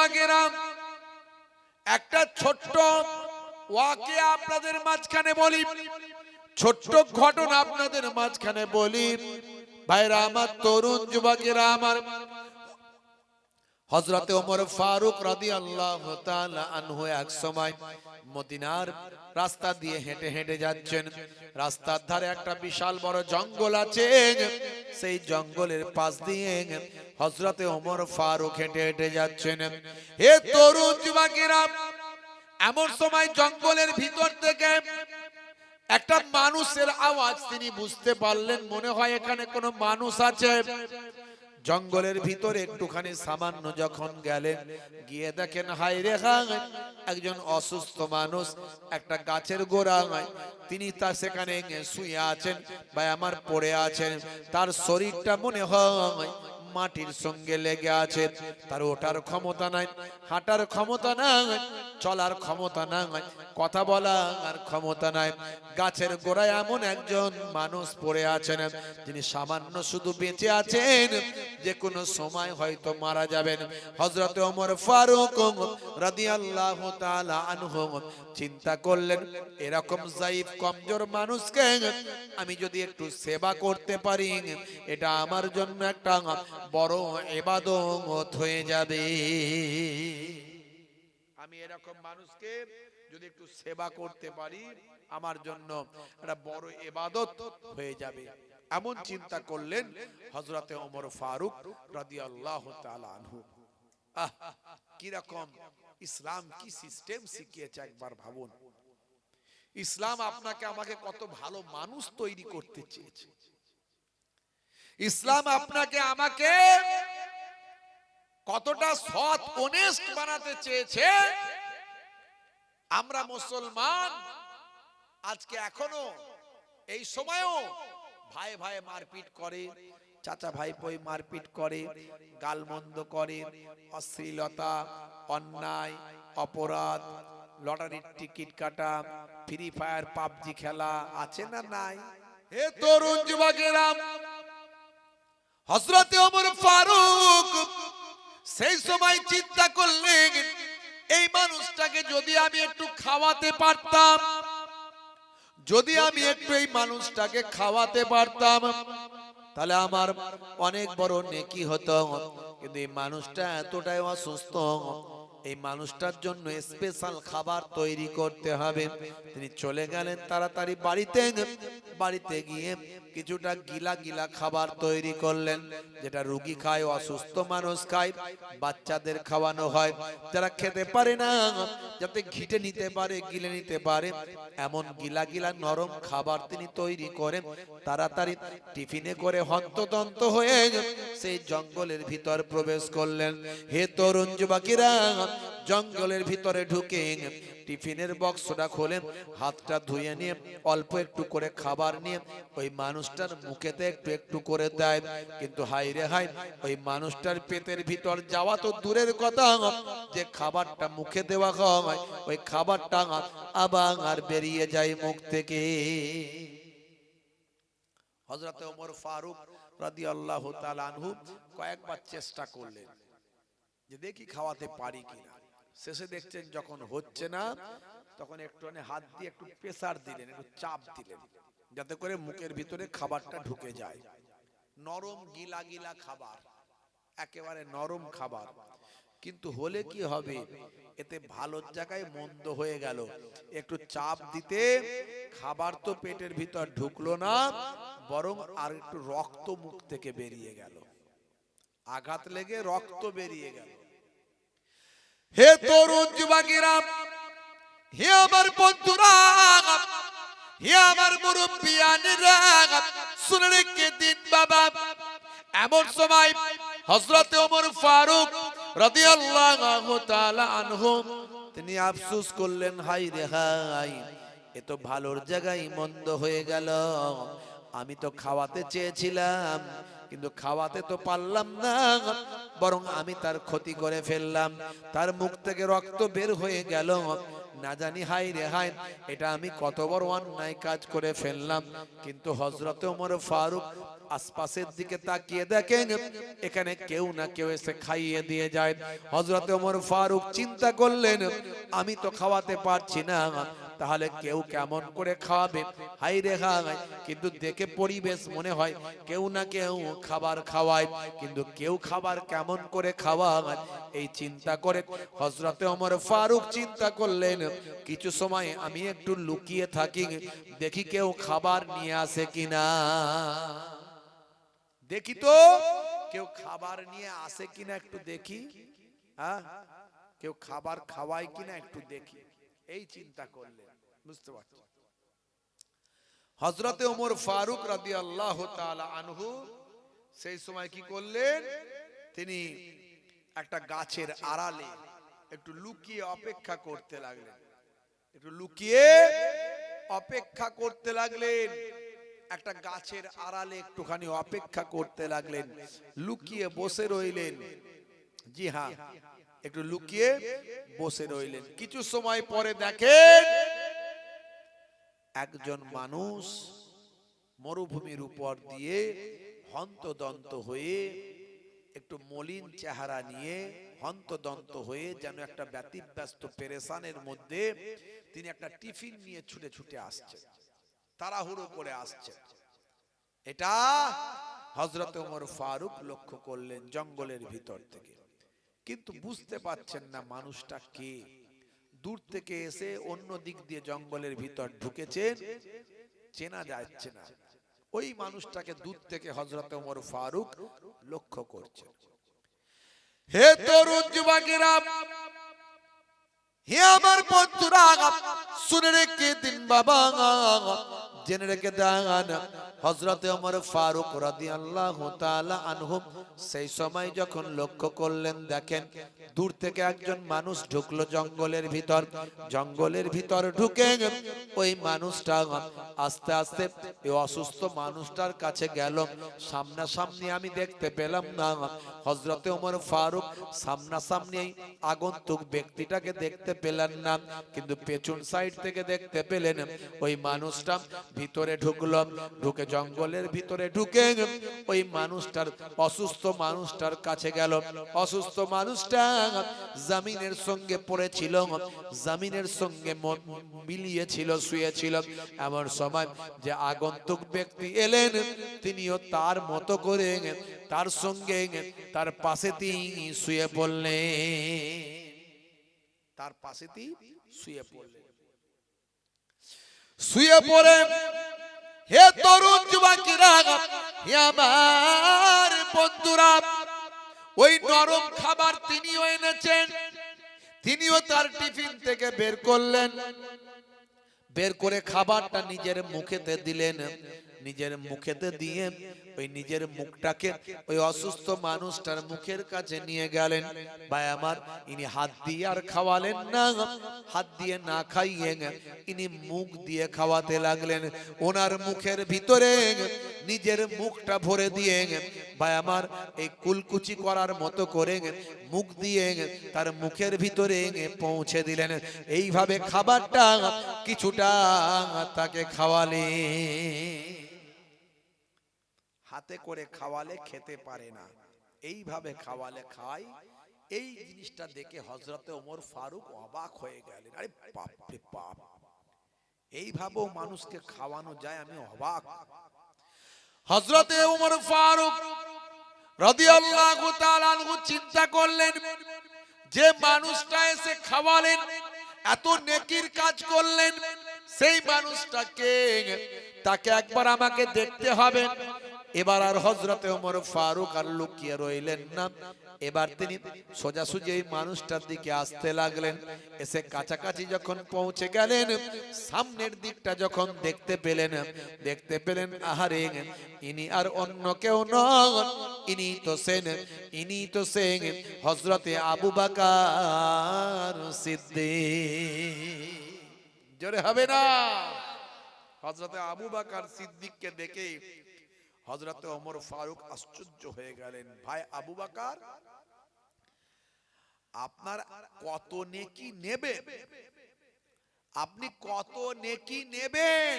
যুবকেরা, একটা ছোট্ট ওয়াকিয়া আপনাদের মাঝখানে বলি, ছোট্ট ঘটনা আপনাদের মাঝখানে বলি। ভাইরা আমার, তরুণ যুবকেরা আমার, হযরতে ওমর ফারুক রাদিয়াল্লাহু তাআলা আনহু এক সময় মদিনার রাস্তা দিয়ে হেঁটে হেঁটে যাচ্ছেন। রাস্তার ধারে একটা বিশাল বড় জঙ্গল আছে। সেই জঙ্গলের পাশ দিয়ে হযরতে ওমর ফারুক হেঁটে হেঁটে যাচ্ছেন। হে তরুণ যুবকেরা, এমন সময় জঙ্গলের ভিতর থেকে একটা মানুষের আওয়াজ তিনি বুঝতে পারলেন, মনে হয় এখানে কোনো মানুষ আছে। জঙ্গলের ভিতরে একটুখানি সামান্য যখন গেলেন, গিয়ে দেখেন হায় রে হায়, একজন অসুস্থ মানুষ একটা গাছের গোড়ায় তিনি তার সেখানে শুয়ে আছেন বা আমার পড়ে আছেন। তার শরীরটা মনে হয় মাটির সঙ্গে লেগে আছে। তার ওঠার ক্ষমতা নাই, হাঁটার ক্ষমতা নাই, চলার ক্ষমতা নাই, কথা বলার ক্ষমতা নাই। গাছের গোড়ায় এমন একজন মানুষ পড়ে আছেন, যিনি সামান্য শুধু বেঁচে আছেন, যে কোনো সময় হয়তো মারা যাবেন। হযরতে ওমর ফারুক রাদিয়াল্লাহু তাআলা আনহু চিন্তা করলেন, এরকম যায়িফ কমজোর মানুষকে আমি যদি একটু সেবা করতে পারি, এটা আমার জন্য একটা বড় ইবাদত হয়ে যাবে। আমি এরকম মানুষকে যদি একটু সেবা করতে পারি, আমার জন্য একটা বড় ইবাদত হয়ে যাবে। এমন চিন্তা করলেন হযরতে ওমর ফারুক রাদিয়াল্লাহু তাআলা আনহু। কি রকম ইসলাম, কি সিস্টেম শিখিয়েছে একবার ভাবুন। ইসলাম আপনাকে আমাকে কত ভালো মানুষ তৈরি করতে চেয়েছে। ইসলাম আপনাকে আমাকে কতটা সৎ অনেস্ট বানাতে চেয়েছে। আমরা মুসলমান আজকে এখনো এই সময়ও ভাই ভাই মারপিট করে, চাচা ভাইপোই মারপিট করে, গালমন্দ করে, অশ্লীলতা, অন্যায়, অপরাধ, লটারির টিকিট কাটা, ফ্রি ফায়ার, পাবজি খেলা আছে না নাই? হে তরুণ যুবকেরা, হযরতে ওমর ফারুক সেই সময় চিন্তা করলেন, এই মানুষটাকে যদি আমি একটু খাওয়াতে পারতাম, যদি আমি একটু এই মানুষটাকে খাওয়াতে পারতাম, তাহলে আমার অনেক বড় নেকি হতো। কিন্তু এই মানুষটা এতটাই অসুস্থ, এই মানুষটার জন্য স্পেশাল খাবার তৈরি করতে হবে। তিনি চলে গেলেন তাড়াতাড়ি বাড়িতে। বাড়িতে গিয়ে কিছুটা গিলা গিলা খাবার তৈরি করলেন, যেটা রোগী খায়, অসুস্থ মানুষ খায়, বাচ্চাদের খাওয়ানো হয়, যারা খেতে পারে না, যাতে ঘিটে নিতে পারে, গিলে নিতে পারে, এমন গিলা গিলা নরম খাবার তিনি তৈরি করে তাড়াতাড়ি টিফিনে করে হন্তদন্ত হয়ে সেই জঙ্গলের ভিতর প্রবেশ করলেন। হে তরুণ যুবকেরা, জঙ্গলের ভিতরে ঢুকে টিফিনের বক্সটা খোলেন, হাতটা ধুয়ে নিয়ে অল্প একটু করে খাবার নিয়ে ওই মানুষটার মুখেতে একটু একটু করে দেয়। কিন্তু হাই রে হাই, ওই মানুষটার পেটের ভিতর যাওয়া তো দূরের কথা, যে খাবারটা মুখে দেওয়া হয় ওই খাবারটা আবার বেরিয়ে যায় মুখ থেকে। হযরতে ওমর ফারুক রাদিয়াল্লাহু তাআলা আনহু কয়েকবার চেষ্টা করলেন যে দেখি খাওয়াতে পারি কিনা। শেষে দেখছেন যখন হচ্ছে না, তখন একটুখানি হাত দিয়ে একটু প্রেসার দিলেন, একটু চাপ দিলেন, যাতে করে মুখের ভিতরে খাবারটা ঢুকে যায়। নরম গিলা গিলা খাবার, একেবারে নরম খাবার। কিন্তু হলে কি হবে, এতে ভালোর জায়গায় মন্দ হয়ে গেল। একটু চাপ দিতে খাবার তো পেটের ভিতর ঢুকলো না, বরং আর একটু রক্ত মুখ থেকে বেরিয়ে গেল, আঘাত লেগে রক্ত বেরিয়ে গেল। হে তরুণ যুবকেরা, হে আমার বন্ধুরা, হে আমার মুরব্বিয়ানেরা, শুনে রেখে দিন বাবা। এমন সময় হযরতে ওমর ফারুক রাদিয়াল্লাহু তাআলা আনহু তিনি আফসোস করলেন, হাই রে হাই, এ তো ভালোর জায়গায় মন্দ হয়ে গেল। আমি তো খাওয়াতে চেয়েছিলাম, কিন্তু খাওয়াতে তো পারলাম না, বরং আমি তার ক্ষতি করে ফেললাম। তার মুখ থেকে রক্ত বের হয়ে গেল। না জানি হাই রে হাই, এটা আমি কত বড় অন্যায় কাজ করে ফেললাম। কিন্তু হযরতে ওমর ফারুক আশপাশের দিকে তাকিয়ে দেখেন এখানে কেউ না কেউ এসে খাইয়ে দিয়ে যায়। হযরত ওমর ফারুক চিন্তা করলেন আমি তো খাওয়াতে পারছি না, তাহলে কেউ কেমন করে খাওয়াবে, হাই রে হাই। কিন্তু দেখে পরিবেশ মনে হয় কেউ না কেউ খাবার খাওয়ায়, কিন্তু কেউ খাবার কেমন করে খাওয়ায় এই চিন্তা করে হযরত ওমর ফারুক চিন্তা করলেন কিছু সময় আমি একটু লুকিয়ে থাকি, দেখি কেউ খাবার নিয়ে আসে কিনা, দেখি তো কেউ খাবার নিয়ে আসে কিনা একটু দেখি, হ্যাঁ কেউ খাবার খাওয়ায় কিনা একটু দেখি, এই চিন্তা করলেন। বুঝতে পারছেন? হযরতে ওমর ফারুক রাদিয়াল্লাহু তাআলা আনহু সেই সময় কি করলেন, তিনি একটা গাছের আড়ালে একটু লুকিয়ে অপেক্ষা করতে লাগলেন, একটু লুকিয়ে অপেক্ষা করতে লাগলেন, একটা গাছের আড়ালে একটুখানি অপেক্ষা করতে লাগলেন, লুকিয়ে বসে রইলেন। জি হ্যাঁ, একটু লুকিয়ে বসে রইলেন। কিছু সময় পরে দেখেন একজন মানুষ মরুভূমির উপর দিয়ে হন্তদন্ত হয়ে, একটু মলিন চেহারা নিয়ে হন্তদন্ত হয়ে, যেন একটা ব্যতিব্যস্ত পেরেশানের মধ্যে তিনি একটা টিফিন নিয়ে ছুটে ছুটে আসছেন, তাড়াহুড়ো করে আসছেন। এটা হযরত ওমর ফারুক লক্ষ্য করলেন জঙ্গলের ভিতর থেকে, কিন্তু বুঝতে পারছেন না মানুষটা কে। দূর থেকে এসে অন্য দিক দিয়ে জঙ্গলের ভিতর ঢুকেছেন, চেনা যাচ্ছে না। ওই মানুষটাকে দূর থেকে হযরত ওমর ফারুক লক্ষ্য করছেন। হে তরুণ যুবকেরা, হে আমার বন্ধুরা, শুনে রেখে দিন বাবা, জেনে রেখে দেন হযরত ওমর ফারুক রাদিয়াল্লাহু তাআলা আনহু সেই সময় যখন লক্ষ্য করলেন, দেখেন দূর থেকে একজন মানুষ ঢুকলো জঙ্গলের ভিতর। জঙ্গলের ভিতর ঢুকে ওই মানুষটা আস্তে আস্তে এই অসুস্থ মানুষটার কাছে গেল। সামনাসামনি আমি দেখতে পেলাম না হযরত ওমর ফারুক, সামনাসামনি আগন্তুক ব্যক্তিটাকে দেখতে পেলেন না, কিন্তু পেছন সাইড থেকে দেখতে পেলেন। ওই মানুষটা ভিতরে ঢুকলো, ঢুকে জঙ্গলের ভিতরে ঢুকে ওই মানুষটার, অসুস্থ মানুষটার কাছে গেল। অসুস্থ মানুষটা জমিনের সঙ্গে পড়েছিল, জমিনের সঙ্গে মিলিয়েছিল, শুয়েছিল। এমন সময় যে আগন্তুক ব্যক্তি এলেন, তিনিও তার মতো করে তার সঙ্গে তার পাশেতেই শুয়ে পড়লেন, তার পাশেতেই শুয়ে পড়লেন। শুয়ে পড়ে হে তরুণ যুবকেরা, হে আমার বন্ধুরা, ওই নরম খাবার তিনিও এনেছেন, তিনিও তার টিফিন থেকে বের করলেন, বের করে খাবারটা নিজের মুখেতে দিলেন। নিজের মুখেতে দিয়ে ওই নিজের মুখটাকে ওই অসুস্থ মানুষটার মুখের কাছে নিয়ে গেলেন। ভাই আমার, ইনি হাত দিয়ে আর খাওয়ালেন না, হাত দিয়ে না খাইয়ে ইনি মুখ দিয়ে খাওয়াতে লাগলেন। ওনার মুখের ভিতরে নিজের মুখটা ভরে দিয়ে ভাই আমার এই কুলকুচি করার মতো করে মুখ দিয়ে তার মুখের ভিতরে পৌঁছে দিলেন। এইভাবে খাবারটা কিছুটা তাকে খাওয়ালে, হাতে করে খাওয়ালে খেতে পারে না, এইভাবে খাওয়ালে খায়। এই জিনিসটা দেখে হযরতে ওমর ফারুক অবাক হয়ে গেলেন। আরে বাপ রে বাপ, এইভাবেও মানুষকে খাওয়ানো যায়, আমি অবাক। হযরতে ওমর ফারুক রাদিয়াল্লাহু তাআলা আনহু চিন্তা করলেন, যে মানুষটা এসে খাওয়ালেন, এত নেকির কাজ করলেন, সেই মানুষটাকে, তাকে একবার আমাকে দেখতে হবে। এবার আর হযরতে ওমর ফারুক আর লুকিয়ে রইলেন না, এবার তিনি সোজাসুজি এই মানুষটার দিকে আসতে লাগলেন। এসে কাছাকাছি যখন পৌঁছে গেলেন, সামনের দিকটা যখন দেখতে পেলেন আহারে, ইনি আর অন্য কেউ নন, ইনি তো সেন হযরতে আবু বকর সিদ্দিক। জোরে হবে না? হযরতে আবু বকর সিদ্দিককে দেখে হযরতে ওমর ফারুক আশ্চর্য হয়ে গেলেন। ভাই আবু বকর, আপনার কত নেকি নেবে, আপনি কত নেকি নেবেন,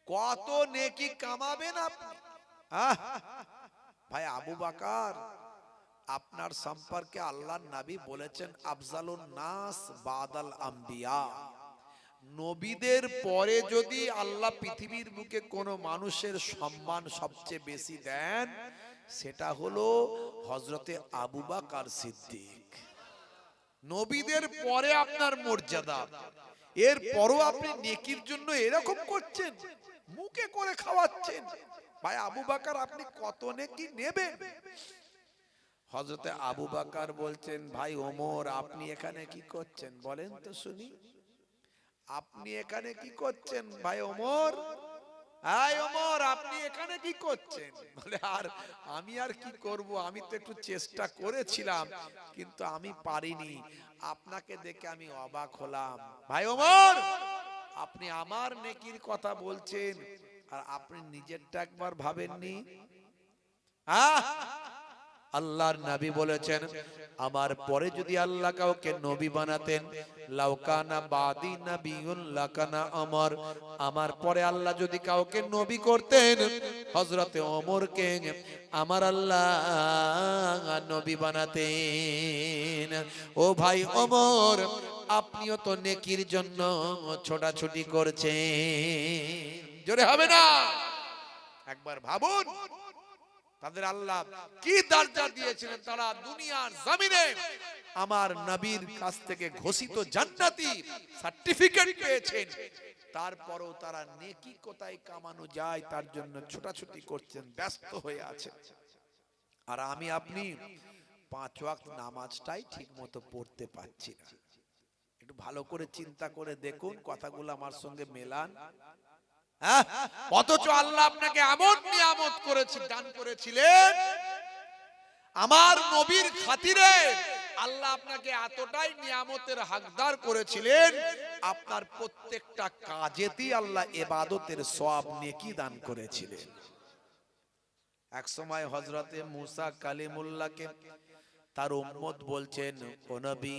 কত নেকি কামাবেন আপনি? ভাই আবু বকর, আপনার সম্পর্কে আল্লাহর নবী বলেছেন আফজালুন নাস বাদাল আম্বিয়া, নবীদের পরে যদি আল্লাহ পৃথিবীর বুকে কোন মানুষের সম্মান সবচেয়ে বেশি দেন, সেটা হলো হযরতে আবু বকর সিদ্দিক। নবীদের পরে আপনার মর্যাদা, এর পরও আপনি নেকির জন্য এরকম করছেন, মুখে করে খাওয়াচ্ছেন। ভাই আবু বকর আপনি কত নেকি নেবেন? হযরতে আবু বকর বলছেন, ভাই ওমর আপনি এখানে কি করছেন বলেন তো শুনি, আপনি এখানে কি করছেন ভাই ওমর? এই ওমর আপনি এখানে কি করছেন? বলে আর আমি আর কি করব, আমি তো একটু চেষ্টা করেছিলাম কিন্তু আমি পারিনি, আপনাকে দেখে আমি অবাক হলাম। ভাই ওমর আপনি আমার নেকির কথা বলছেন আর আপনি নিজেরটা একবার ভাবেননি? আল্লাহর নবী বলেছেন আমার পরে যদি আল্লাহ কাউকে নবী বানাতেন, লাউকানা বাদি নবিয়ুন লাকানা ওমর, আমার পরে আল্লাহ যদি কাউকে নবী করতেন, হযরতে ওমরকে আমার আল্লাহ নবী বানাতেন। ও ভাই ওমর আপনিও তো নেকির জন্য ছোটাছুটি করছেন, জোরে হবে না? একবার ভাবুন তাদের আল্লাহ কি দরজা দিয়েছিলেন, তারা দুনিয়ার জমিনে আমার নবীর কাছ থেকে ঘোষিত জান্নাতি সার্টিফিকেট পেয়েছেন, তারপরও তারা নেকি কোথায় কামানো যায় তার জন্য ছোটাছুটি করছেন, ব্যস্ত হয়ে আছেন। আর আমি আপনি 5 ওয়াক্ত নামাজটাই ঠিকমতো পড়তে পারছি না। একটু ভালো করে চিন্তা করে দেখুন, কথাগুলো আমার সঙ্গে মেলান। অথচ আল্লাহ আপনাকে এমন নিয়ামত করেছে, দান করেছিলেন, আমার নবীর খাতিরে আল্লাহ আপনাকে এতটাই নিয়ামতের হকদার করেছিলেন, আপনার প্রত্যেকটা কাজেতেই আল্লাহ ইবাদতের সওয়াব নেকি দান করেছিলেন। এক সময় হযরতে মুসা কালিমুল্লাহকে তার উম্মত বলছেন, ও নবী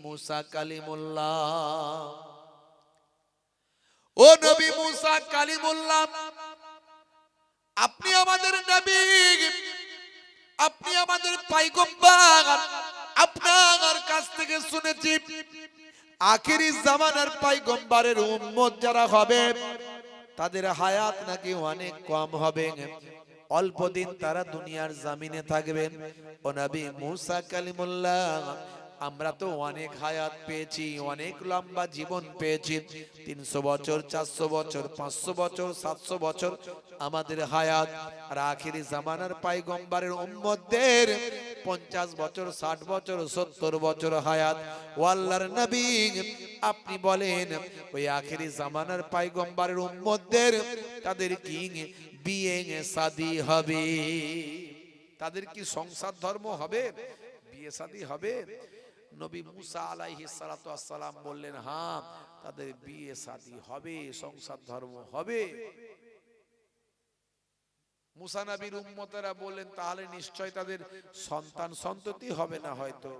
মুসা কালিমুল্লাহ, ও নবী মুসা কালিমুল্লাহ, আপনি আমাদের নবী, আপনি আমাদের পয়গম্বর, আপনার কাছ থেকে শুনেছি আখিরি জামানার পয়গম্বরের উম্মত যারা হবে তাদের হায়াত নাকি অনেক কম হবে, অল্প দিন তারা দুনিয়ার জমিনে থাকবেন। ও নবী মুসা কালিমুল্লাহ, আমরা তো অনেক হায়াত পেয়েছি, অনেক লম্বা জীবন পেয়েছি, 300 বছর, 400 বছর, 500 বছর, 700 বছর আমাদের হায়াত। আর আখিরি জামানার পয়গম্বরের উম্মতদের 50 বছর, 60 বছর, 70 বছর হায়াত। ও আল্লাহর নবী আপনি বলেন ওই আখিরি জামানার পয়গম্বরের উম্মতদের তাদের কি বিয়ে শাদী হবে? তাদের কি সংসার ধর্ম হবে, বিয়ে শাদী হবে? নবী মুসা আলাইহিস সালাতু ওয়াস সালাম বললেন, হ্যাঁ তাদের বিয়ে শাদী হবে, সংসার ধর্ম হবে। মুসা নবীর উম্মতেরা বললেন, তাহলে নিশ্চয় তাদের সন্তান সন্ততি হবে না হয়তো।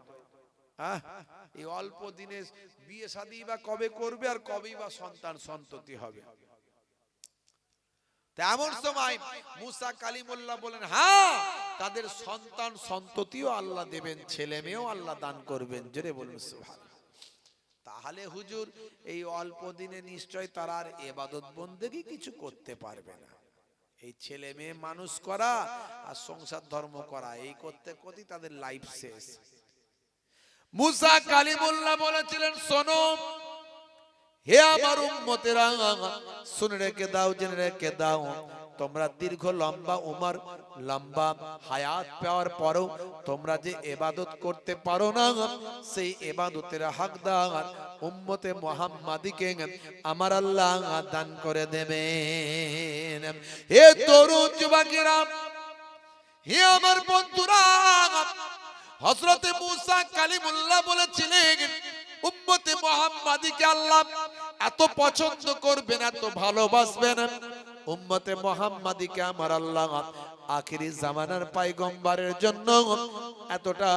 এই অল্প দিনে বিয়ে শাদী বা কবে করবে আর কবেই বা সন্তান সন্ততি হবে? তেমন সময় মুসা কালিমুল্লাহ বলেন, হ্যাঁ তাদের সন্তান সন্ততিও আল্লাহ দেবেন, ছেলে মেয়েও আল্লাহ দান করবেন, জোরে বলুন সুবহানাল্লাহ। তাহলে হুজুর এই অল্প দিনে নিশ্চয় তারা আর ইবাদত বন্দেগী কিছু করতে পারবে না। এই ছেলে মেয়ে মানুষ করা আর সংসার ধর্ম করা, এই করতে করতে তাদের লাইফ শেষ। মুসা কালিমুল্লাহ বলেছিলেন, শোনো হে আমার উম্মতেরা, শুনে রেখে দাও, জেনে রেখে দাও, তোমরা দীর্ঘ লম্বা উমর, লম্বা হায়াত পাওয়ার পরও তোমরা যে ইবাদত করতে পারো না, সেই ইবাদতের হকদার উম্মতে মুহাম্মাদীকে আমার আল্লাহ দান করে দেবেন। হে তরুণ যুবকেরা, হে আমার বন্ধুরা, হযরতে মুসা কালিমুল্লাহ বলেছিলেন উম্মতে মুহাম্মাদীকে আল্লাহ এত পছন্দ করবেন, এত ভালোবাসবেন, উম্মতে মুহাম্মাদীকে আমার আল্লাহ আখিরি জামানার পয়গম্বরের জন্য এতটা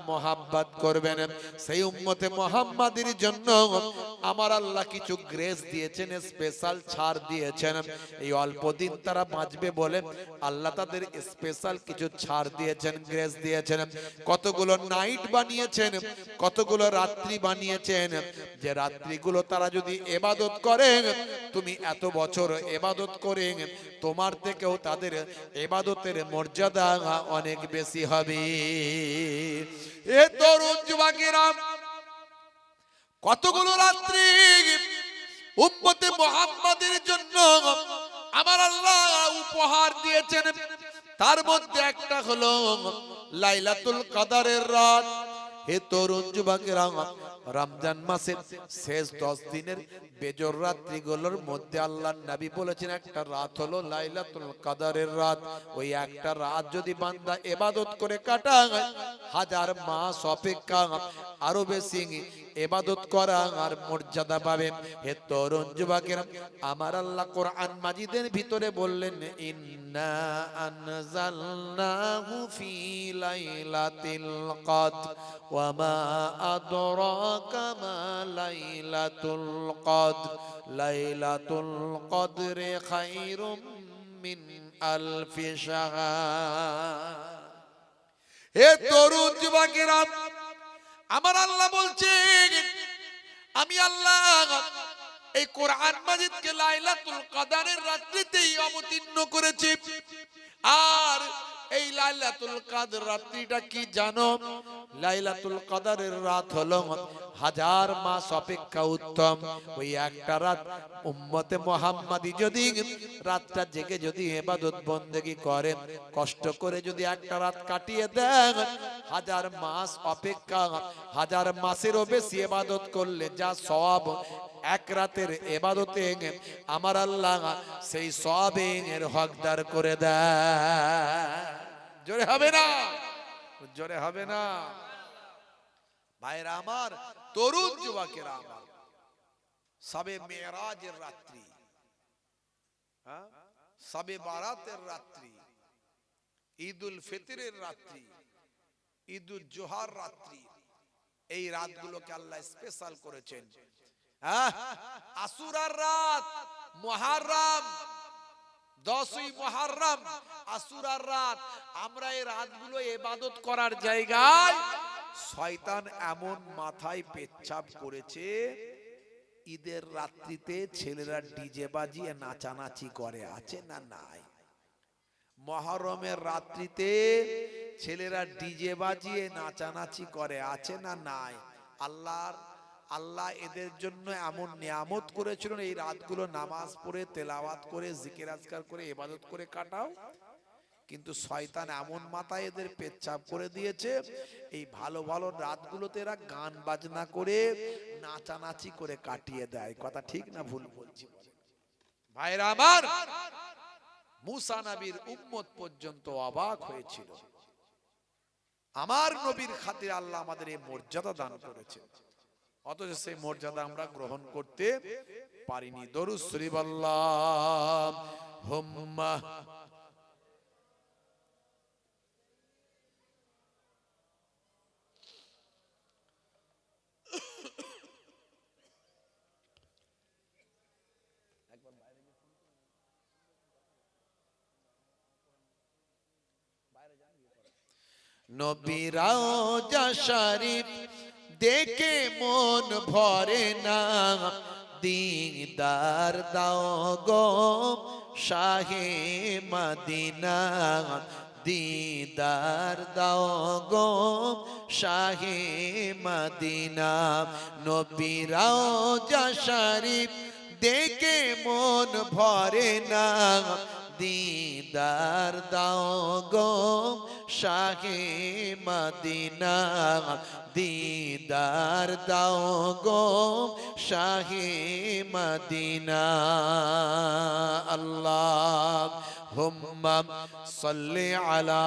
মোহাব্বত করবেন, সেই উম্মতে মুহাম্মাদির জন্য আমার আল্লাহ কিছু গ্রেস দিয়েছেন, স্পেশাল ছাড় দিয়েছেন। এই অল্প দিন তারা বাঁচবে বলে আল্লাহ তাদের স্পেশাল কিছু ছাড় দিয়েছেন, গ্রেস দিয়েছেন। কতগুলো নাইট বানিয়েছেন, কতগুলো রাত্রি বানিয়েছেন, যে রাত্রিগুলো তারা যদি ইবাদত করে, তুমি এত বছর ইবাদত করে তোমার থেকেও তাদের ইবাদতের মর্যাদা অনেক বেশি হবে। এ তরুণ যুবকেরা, কতগুলো রাত্রি উম্মতে মুহাম্মাদের জন্য আমার আল্লাহ উপহার দিয়েছেন। তার মধ্যে একটা হলো লাইলাতুল কদরের রাত। হে তরুণ যুবকেরা, রমজান মাসের শেষ 10 দিনের বেজর রাত্রিগুলোর মধ্যে আল্লাহর নবী বলেছেন একটা রাত হলো লাইলাতুল কদরের রাত। ওই একটা রাত যদি বান্দা ইবাদত করে কাটায়, 1000 মাস অপেক্ষা আরো বেশি ইবাদত করা আর মর্যাদা পাবে। হে তরুণ যুবকেরা, আমার আল্লাহ কোরআন মাজিদের ভিতরে বললেন, ইন্না আনজালনাহু ফি লাইলাতিল কদর ওয়া মা আদরাকা মা লাইলাতুল কদর লাইলাতুল কদরে খায়রুম মিন আলফি শাহর। হে তরুণ যুবকেরা, আমার আল্লাহ বলছেন আমি আল্লাহ এই কোরআন মাজিদকে লাইলাতুল কদরের রাত্রিতেই অবতীর্ণ করেছি। আর এই লাইলাতুল কদর রাত্রিটা কি জানো? লাইলাতুল কদরের রাত হলো 1000 মাস অপেক্ষা উত্তম। ওই একটা রাত উম্মতে মুহাম্মাদি যদি রাতটা জেগে যদি ইবাদত বন্দেগী করে, কষ্ট করে যদি একটা রাত কাটিয়ে দেন, 1000 মাস অপেক্ষা 1000 মাসেরও বেশি ইবাদত করলে যা সওয়াব এক রাতের ইবাদতে আমার আল্লাহ সেই সওয়াবের হকদার করে দেয়। জোরে হবে না? জোরে হবে না? ভাইরা আমার, তরুণ যুবকেরা আমার, সবে মেরাজের রাত্রি, সবে বারাতের রাত্রি, ঈদুল ফিতরের রাত্রি, ঈদুল জোহার রাত্রি, এই রাতগুলোকে আল্লাহ স্পেশাল করেছেন। আশুরার রাত, মুহররম, 10ই মুহররম, আশুরার রাত, আমরা এই রাতগুলো ইবাদত করার জায়গায় শয়তান এমন মাথায় পেচ্ছাপ করেছে, ঈদের রাত্রিতে ছেলেরা ডিজে বাজিয়ে নাচানাচি করে, আছে না নাই? মুহররমের রাত্রিতে ছেলেরা ডিজে বাজিয়ে নাচানাচি করে, আছে না নাই? আল্লাহ এদের জন্য এমন নিয়ামত করেছিলেন, এই রাতগুলো নামাজ পড়ে, তেলাওয়াত করে, জিকির আজকার করে, ইবাদত করে কাটাও। কিন্তু শয়তান এমন মাথায় এদের পেচ্ছাপ করে দিয়েছে, এই ভালো ভালো রাতগুলোতে এরা গান বাজনা করে নাচানাচি করে কাটিয়ে দেয়। কথা ঠিক না ভুল বলছি? ভাইরা আমার, মুসা নবীর উম্মত পর্যন্ত অবাক হয়েছিল। আমার নবীর খাতিরে আল্লাহ আমাদের এই মর্যাদা দান করেছে, অথচ সেই মর্যাদা আমরা গ্রহণ করতে পারিনি। দরুদ শরীফ আল্লাহুম্মা নবীর রওজা শরীফ দেখে মন ভরে না, দিদার দাও গো শাহে মদিনা, দিদার দাও গো শাহে মদিনা। নবীর রওজা শরীফ দেখে মন ভরে না, দিদার দাও গো শাহে মদিনা, দিদার দাও গো শাহে মদিনা। আল্লাহুম্মা সাল্লি আলা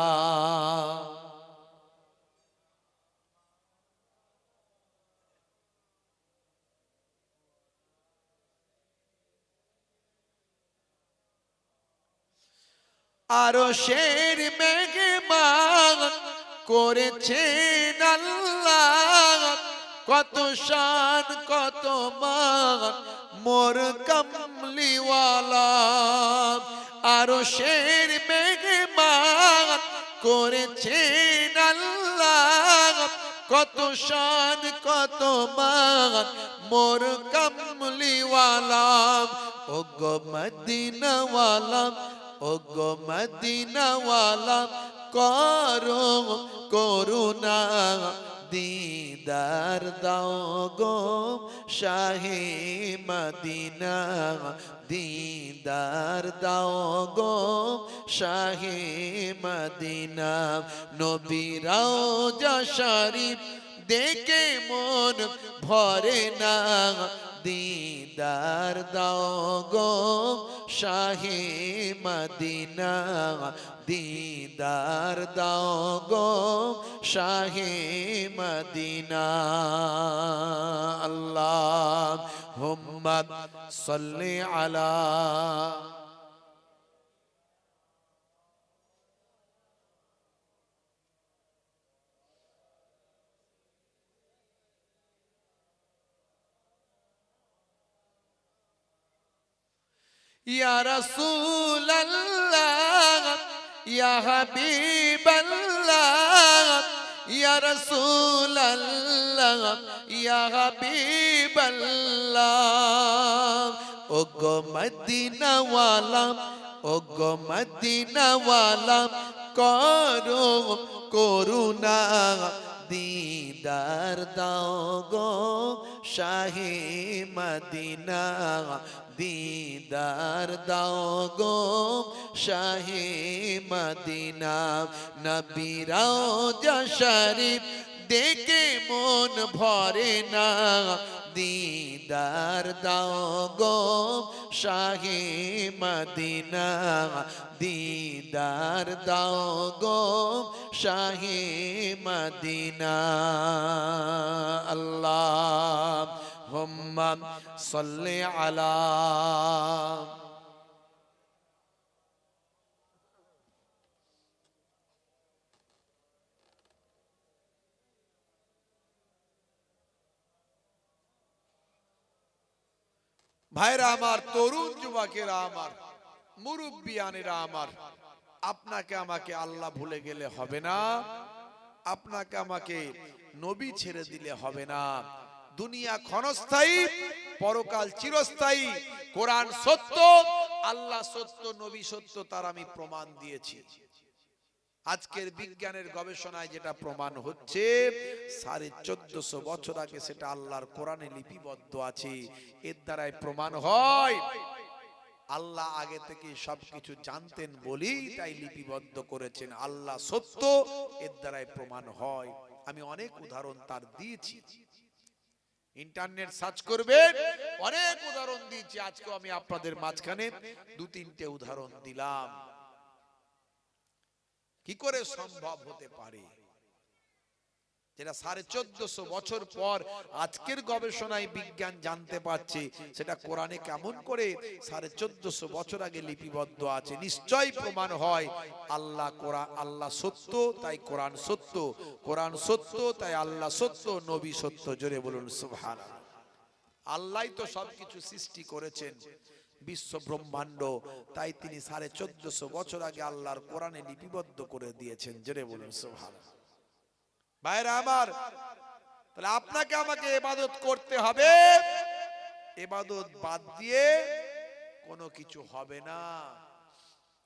আরশের মেঘমান করেছেন আল্লাহ, কত শান কত মান মোর কমলিওয়ালা। আরশের মেঘমান করেছেন আল্লাহ, কত শান কত মান মোর কমলিওয়ালা। ও গো মদিনাওয়ালা, ও গো মদিনাওয়ালা, করো করুণা দিদার দাও গো শাহে মদিনা, দিদার দাও গো শাহে মদিনা। নবী রওজা শরীফ দেখে মন ভরে না, দিদার দাও গো শাহে মদিনা, দিদার দাও গো শাহে মদিনা। আল্লাহুম্মা সাল্লি আলা ইয়া রাসূলুল্লাহ, ইয়া হাবিবাল্লাহ, ইয়া রাসূলুল্লাহ, ইয়া হাবিবাল্লাহ। ও গো মদিনাওয়ালা, ও গো মদিনাওয়ালা, করো করুণা দিদার দাও গো শাহে মদিনা, দিদার দাও গো শাহে মদিনা। নবী রওজা শরীফ দেখে মন ভরে না, দিদার দাও গো শাহে মদিনা, দিদার দাও গো শাহে মদিনা। আল্লাহুম্মা সাল্লি আলা ভাইরা আমার, তরুণ যুবকেরা আমার, মুরব্বিয়ানেরা আমার, আপনাকে আমাকে আল্লাহ ভুলে গেলে হবে না, আপনাকে আমাকে নবী ছেড়ে দিলে হবে না। দুনিয়া ক্ষণস্থায়ী, পরকাল চিরস্থায়ী। কোরআন সত্য, আল্লাহ সত্য, নবী সত্য, তার আমি প্রমাণ দিয়েছি। আজকের বিজ্ঞানের গবেষণায় যেটা প্রমাণ হচ্ছে, 1450 বছর আগে সেটা আল্লাহর কোরআনে লিপিবদ্ধ আছে। এর দ্বারাই প্রমাণ হয় আল্লাহ আগে থেকে সবকিছু জানতেন বলেই তাই লিপিবদ্ধ করেছেন। আল্লাহ সত্য, এর দ্বারাই প্রমাণ হয়। আমি অনেক উদাহরণ তার দিয়েছি, ইন্টারনেট সার্চ করবেন, অনেক উদাহরণ দিয়েছি। আজকে আমি আপনাদের মাঝখানে 2-3টে উদাহরণ দিলাম। কি করে সম্ভব হতে পারে যেটা 1450 বছর পর আজকের গবেষণায় বিজ্ঞান জানতে পারছে, সেটা কোরআনে কেমন করে 1450 বছর আগে লিপিবদ্ধ আছে? নিশ্চয়ই প্রমাণ হয় আল্লাহ কোরআন, আল্লাহ সত্য তাই কোরআন সত্য, কোরআন সত্য তাই আল্লাহ সত্য, নবী সত্য। জোরে বলুন সুবহানাল্লাহ। আল্লাহই তো সবকিছু সৃষ্টি করেছেন, বিশ্ব ব্রহ্মাণ্ড, তাই তিনি 1450 বছর আগে আল্লাহর কোরআনে লিপিবদ্ধ করে দিয়েছেন। জোরে বলুন সুবহানাল্লাহ। ভাইরা আমার, তাহলে আপনাকে আমাকে ইবাদত করতে হবে, ইবাদত বাদ দিয়ে কোনো কিছু হবে না।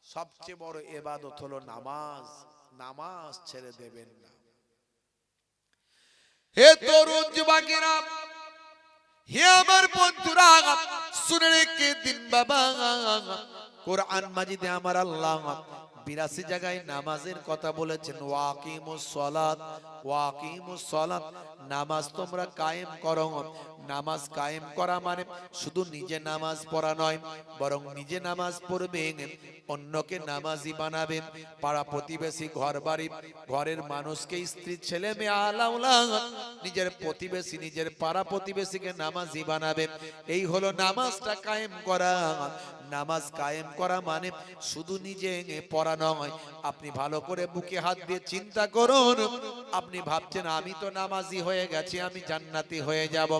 সবচেয়ে বড় ইবাদত হলো নামাজ, নামাজ ছেড়ে দেবেন না। হে তরুণ যুবকেরা, হে আমার বন্ধুরা, শুনে রেখে দিন বাবা, কোরআন মাজিদে আমার আল্লাহ 82 জায়গায় নামাজের কথা বলেছেন। ওয়াকিমুস সালাত, ওয়াকিমুস সালাত, নামাজ তোমরা কায়েম করো। নামাজ কায়েম করা মানে শুধু নিজে নামাজ পড়া নয়, বরং নিজে নামাজ পড়বেন, অন্যকে নামাজি বানাবেন, পাড়া প্রতিবেশী, ঘর বাড়ি, ঘরের মানুষকে, স্ত্রী ছেলে মেয়ে আলাউলা, নিজের প্রতিবেশী, নিজের পাড়া প্রতিবেশীকে নামাজি বানাবেন। এই হলো নামাজটা কায়েম করা। নামাজ কায়েম করা মানে শুধু নিজে পড়া নয়। আপনি ভালো করে বুকে হাত দিয়ে চিন্তা করুন। আপনি ভাবছেন আমি তো নামাজি হয়ে গেছি, আমি জান্নাতি হয়ে যাব।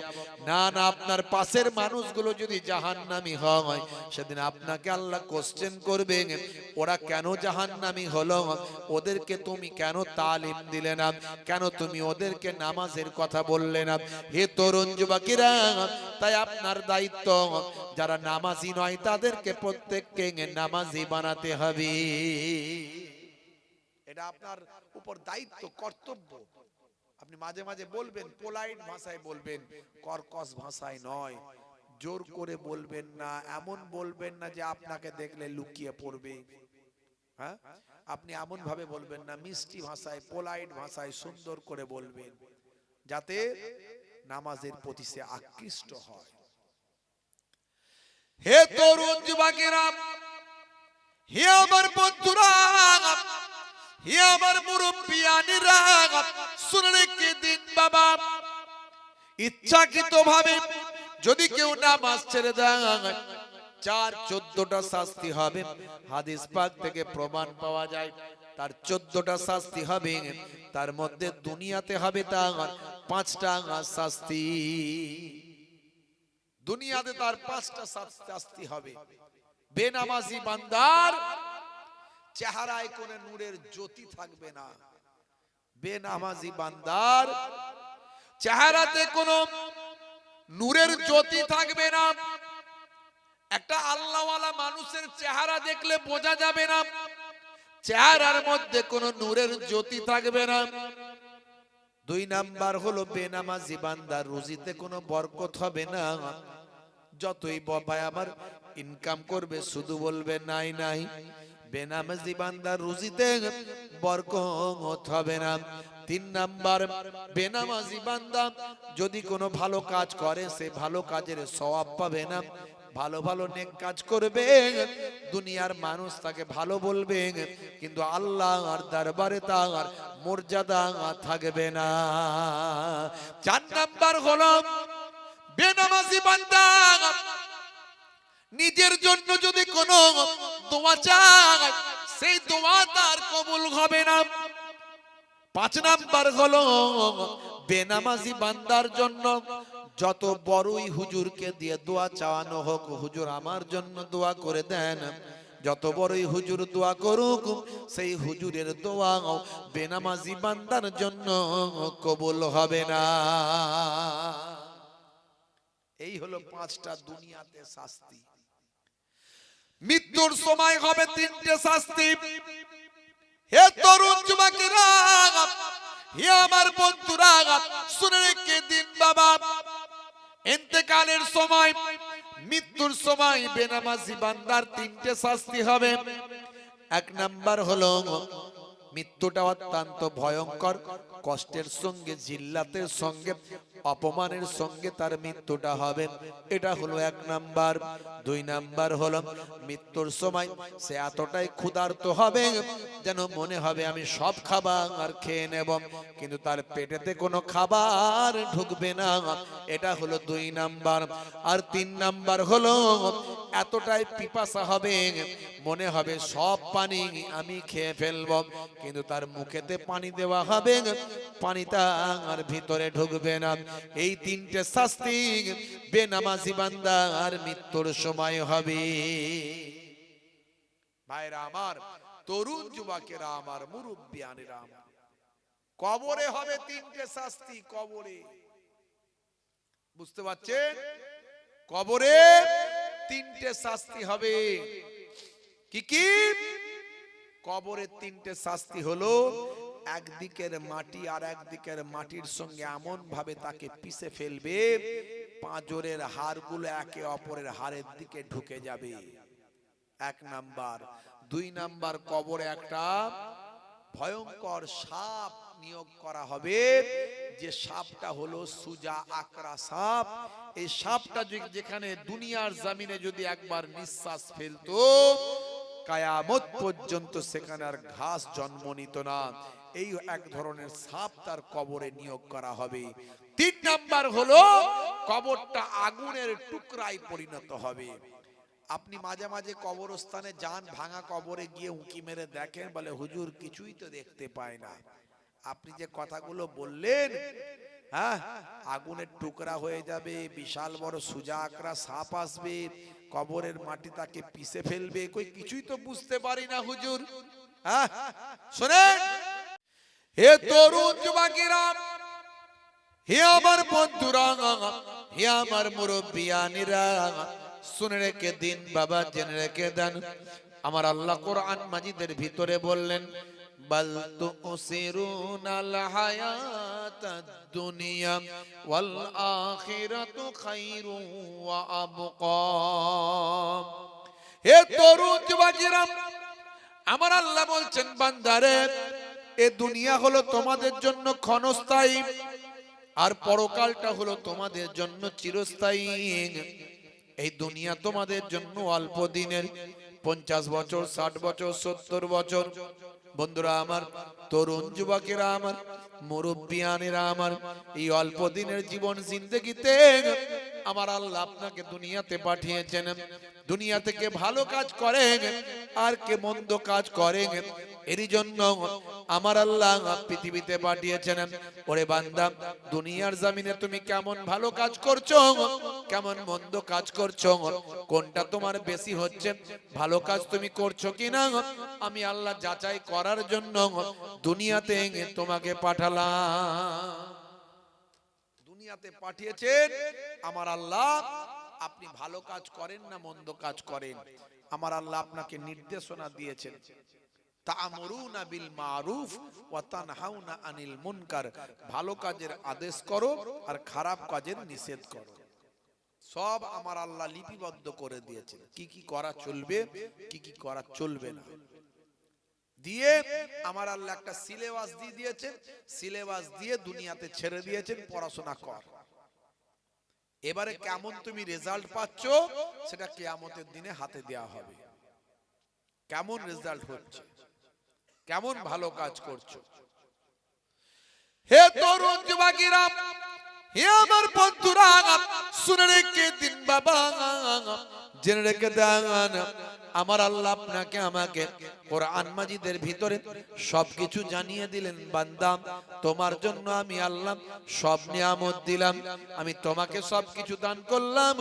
না না, আপনার পাশের মানুষগুলো যদি জাহান্নামী হয়, সেদিন আপনাকে আল্লাহ কোশ্চেন করবেন, ওরা কেন জাহান্নামী হলো, ওদেরকে তুমি কেন তালিম দিলে না, কেন তুমি ওদেরকে নামাজের কথা বললে না। হে তরুণ যুবকেরা, তাই আপনার দায়িত্ব, যারা নামাজি নয় তাদেরকে প্রত্যেককে নামাজি বানাতে হবে। এটা আপনার উপর দায়িত্ব, কর্তব্য। আপনি মাঝে মাঝে বলবেন, পোলাইট ভাষায় বলবেন, কর্কশ ভাষায় নয়। জোর করে বলবেন না, এমন বলবেন না যে আপনাকে দেখলে লুকিয়ে পড়বে। হ্যাঁ, আপনি এমন ভাবে বলবেন না, মিষ্টি ভাষায়, পোলাইট ভাষায় সুন্দর করে বলবেন, যাতে নামাজের প্রতি সে আকৃষ্ট হয়। হে তরুণ যুবকেরা, হে আমার বন্ধুরা, হে আমার মুরব্বিয়ানেরা, শুনে রেখে দিন বাবা, ইচ্ছাকৃতভাবে যদি কেউ নামাজ ছেড়ে দেয়, 4-14টা শাস্তি হবে। হাদিস পাক থেকে প্রমাণ পাওয়া যায় তার 14টা শাস্তি হবে। তার মধ্যে দুনিয়াতে হবে তার 5টা শাস্তি। দুনিয়াতে তার 5টা শাস্তি হবে। বেনামাজি বান্দার চেহারায় কোনো নূরের জ্যোতি থাকবে না। বেনামাজি বান্দার চেহারাতে কোনো নূরের জ্যোতি থাকবে না। একটা আল্লাহওয়ালা মানুষের চেহারা দেখলে বোঝা যাবে না চেহারার মধ্যে কোনো নূরের জ্যোতি থাকবে না। 2 নাম্বার হলো বেনামাজি বান্দার রুজিতে কোনো বরকত হবে না। যতই বাবা আমার ইনকাম করবে শুধু বলবে নাই নাই। বেনামাজি বান্দার রুজিতে বরকত হবে না। 3 নাম্বার, বেনামাজি বান্দা যদি কোনো ভালো কাজ করে, সে ভালো কাজের সওয়াব পাবে না। ভালো ভালো নেক কাজ করবে, দুনিয়ার মানুষ তাকে ভালো বলবে, কিন্তু আল্লাহর দরবারে তার মর্যাদা থাকবে না। 4 নাম্বার হলো বেনামাজি বান্দা নিজের জন্য যদি কোনো দোয়া চায়, সেই দোয়া তার কবুল হবে না। 5 নাম্বার হলো বেনামাজি বান্দার জন্য যত বড়ই হুজুরকে দিয়ে দোয়া চাওয়ানো হোক, হুজুর আমার জন্য দোয়া করে দেন, যত বড়ই হুজুর দোয়া করুক, সেই হুজুরের দোয়া বেনামাজি বান্দার জন্য কবুল হবে না। এই হলো 5টা দুনিয়াতে শাস্তি। মৃত্যুর সময় হবে 3টে শাস্তি। হে তরুণ যুবকেরা, হে আমার বন্ধুরা, শুনে রেখে দিন বাবা, ইন্তেকালের সময়, মৃত্যুর সময় বেনামাজি বান্দার 3টে শাস্তি হবে। 1 নাম্বার হলো মৃত্যুটা অত্যন্ত ভয়ঙ্কর, কষ্টের সঙ্গে, জিল্লাতের সঙ্গে, অপমানের সঙ্গে তার মৃত্যুটা হবে। এটা হলো 1 নাম্বার। 2 নাম্বার হলো মৃত্যুর সময় সে এতটাই ক্ষুধার্ত হবে যেন মনে হবে আমি সব খাবার খেয়ে নেব, কিন্তু তার পেটেতে কোনো খাবার ঢুকবে না। এটা হলো 2 নাম্বার। আর 3 নাম্বার হলো এতটাই পিপাসা হবে, মনে হবে সব পানি আমি খেয়ে ফেলব, কিন্তু তার মুখেতে পানি দেওয়া হবে, পানিটা আর ভিতরে ঢুকবে না। এই 3টে শাস্তি বেনামাজি বান্দার মৃত্যুর সময় হবে। ভাইরা আমার, তরুণ যুবকেরা আমার, মুরব্বিয়ানেরা আমার, কবরে হবে 3টে শাস্তি। কবরে, বুঝতে পারছেন, কবরে 3টে শাস্তি হবে। কি কি? কবরের 3টে শাস্তি হলো, একদিকের মাটি আর একদিকের মাটির সঙ্গে এমন ভাবে তাকে পিষে ফেলবে, পাঁজরের হাড়গুলো একে অপরের হাড়ের দিকে ঢুকে যাবে। 1 নাম্বার। 2 নাম্বার, কবরে একটা ভয়ঙ্কর সাপ নিয়োগ করা হবে, যে সাপটা হলো সুজা আকরা সাপ। এই সাপটা যেখানে দুনিয়ার জমিনে যদি একবার নিঃশ্বাস ফেলতো, কিয়ামত পর্যন্ত সেখানে আর ঘাস জন্ম নিত না। এই এক ধরনের সাপ তার কবরে নিয়োগ করা হবে। 3 নাম্বার হলো কবরটা আগুনের টুকরায় পরিণত হবে। আপনি মাঝে মাঝে কবরস্থানে যান, ভাঙা কবরে গিয়ে উঁকি মেরে দেখেন, বলে হুজুর কিছুই তো দেখতে পায় না। আপনি যে কথাগুলো বললেন, হ্যাঁ, আগুনের টুকরা হয়ে যাবে, বিশাল বড় সুজা আকরা সাপ আসবে, কবরের মাটি তাকে পিষে ফেলবে, কই কিছুই তো বুঝতে পারি না হুজুর। হ্যাঁ, শুনেন হে তরুণ যুবকেরা, হে আমার বন্ধুরা, হে আমার মুরব্বিয়ানিরা, শুনে রেখে দিন বাবা, জেনে রেখে দেন। আমার আল্লাহ কোরআন মাজিদের ভিতরে বললেন, বাল তুসিরুনাল হায়াতাদ দুনিয়া ওয়াল আখিরাতু খায়রু ওয়া আবকা। হে তরুণ যুবকেরা, আমার আল্লাহ বলছেন বান্দারে, এ দুনিয়া হলো তোমাদের জন্য ক্ষণস্থায়ী, আর পরকালটা হলো তোমাদের জন্য চিরস্থায়ী। এই দুনিয়া তোমাদের জন্য অল্প দিনের, 50 বছর, 60 বছর, 70 বছর। বন্ধুরা আমার, তরুণ যুবকেরা আমার, মুরব্বিয়ানেরা আমার, এই অল্প দিনের জীবন জিন্দেগিতে আমার আল্লাহ আপনাকে দুনিয়াতে পাঠিয়েছেন। দুনিয়া থেকে ভালো কাজ করেন আর কে মন্দ কাজ করেন, এরই জন্য আমার আল্লাহ পৃথিবীতে পাঠিয়েছেন। ওরে বান্দা, দুনিয়ার জমিনে তুমি কেমন ভালো কাজ করছো, কেমন মন্দ কাজ করছো, কোনটা তোমার বেশি হচ্ছে, ভালো কাজ তুমি করছো কিনা, আমি আল্লাহ যাচাই করার জন্য দুনিয়াতে তোমাকে পাঠালাম। দুনিয়াতে পাঠিয়েছেন আমার আল্লাহ। আপনি ভালো কাজ করেন না মন্দ কাজ করেন, আমার আল্লাহ আপনাকে নির্দেশনা দিয়েছেন, তা'মুরুনা বিল মারুফ ওয়া তানহাউনা আনিল মুনকার, ভালো কাজের আদেশ করো আর খারাপ কাজের নিষেধ করো। সব আমার আল্লাহ লিপিবদ্ধ করে দিয়েছেন, কি কি করা চলবে, কি কি করা চলবে না, দিয়ে আমার আল্লাহ একটা সিলেবাস দিয়ে দিয়েছেন। সিলেবাস দিয়ে দুনিয়াতে ছেড়ে দিয়েছেন, পড়াশোনা কর। এবারে কেমন তুমি রেজাল্ট পাচ্ছ সেটা কিয়ামতের দিনে হাতে দেয়া হবে। কেমন রেজাল্ট হচ্ছে, কেমন ভালো কাজ করছো। হে তরুণ যুবকেরা, হে আমার বন্ধুরা, শুনে রেখে দিন বাবা, জেনে রেখে দেন, আমার আল্লাহ আপনাকে আমাকে কোরআন মাজিদের ভিতরে সবকিছু জানিয়ে দিলেন। বান্দা, তোমার জন্য আমি আল্লাহ সব নিয়ামত দিলাম, আমি তোমাকে সবকিছু দান করলাম,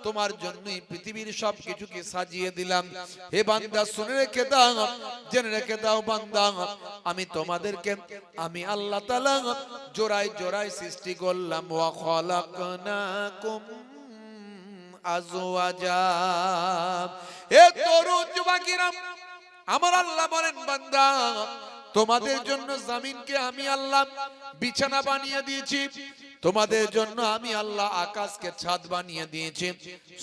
তোমার জন্যই পৃথিবীর সবকিছুকে সাজিয়ে দিলাম। হে বান্দা, শুনে রেখে দাও, জেনে রেখে দাও বান্দা, আমি তোমাদেরকে, আমি আল্লাহ তাআলা জোড়ায় জোড়ায় সৃষ্টি করলাম। ওয়া খালাকনাকুম আজওয়াজা। হে তরুণ যুবকেরা, আমার আল্লাহ বলেন বান্দা, তোমাদের জন্য জমিনকে আমি আল্লাহ বিছানা বানিয়ে দিয়েছি, তোমাদের জন্য আমি আল্লাহ আকাশকে ছাদ বানিয়ে দিয়েছি,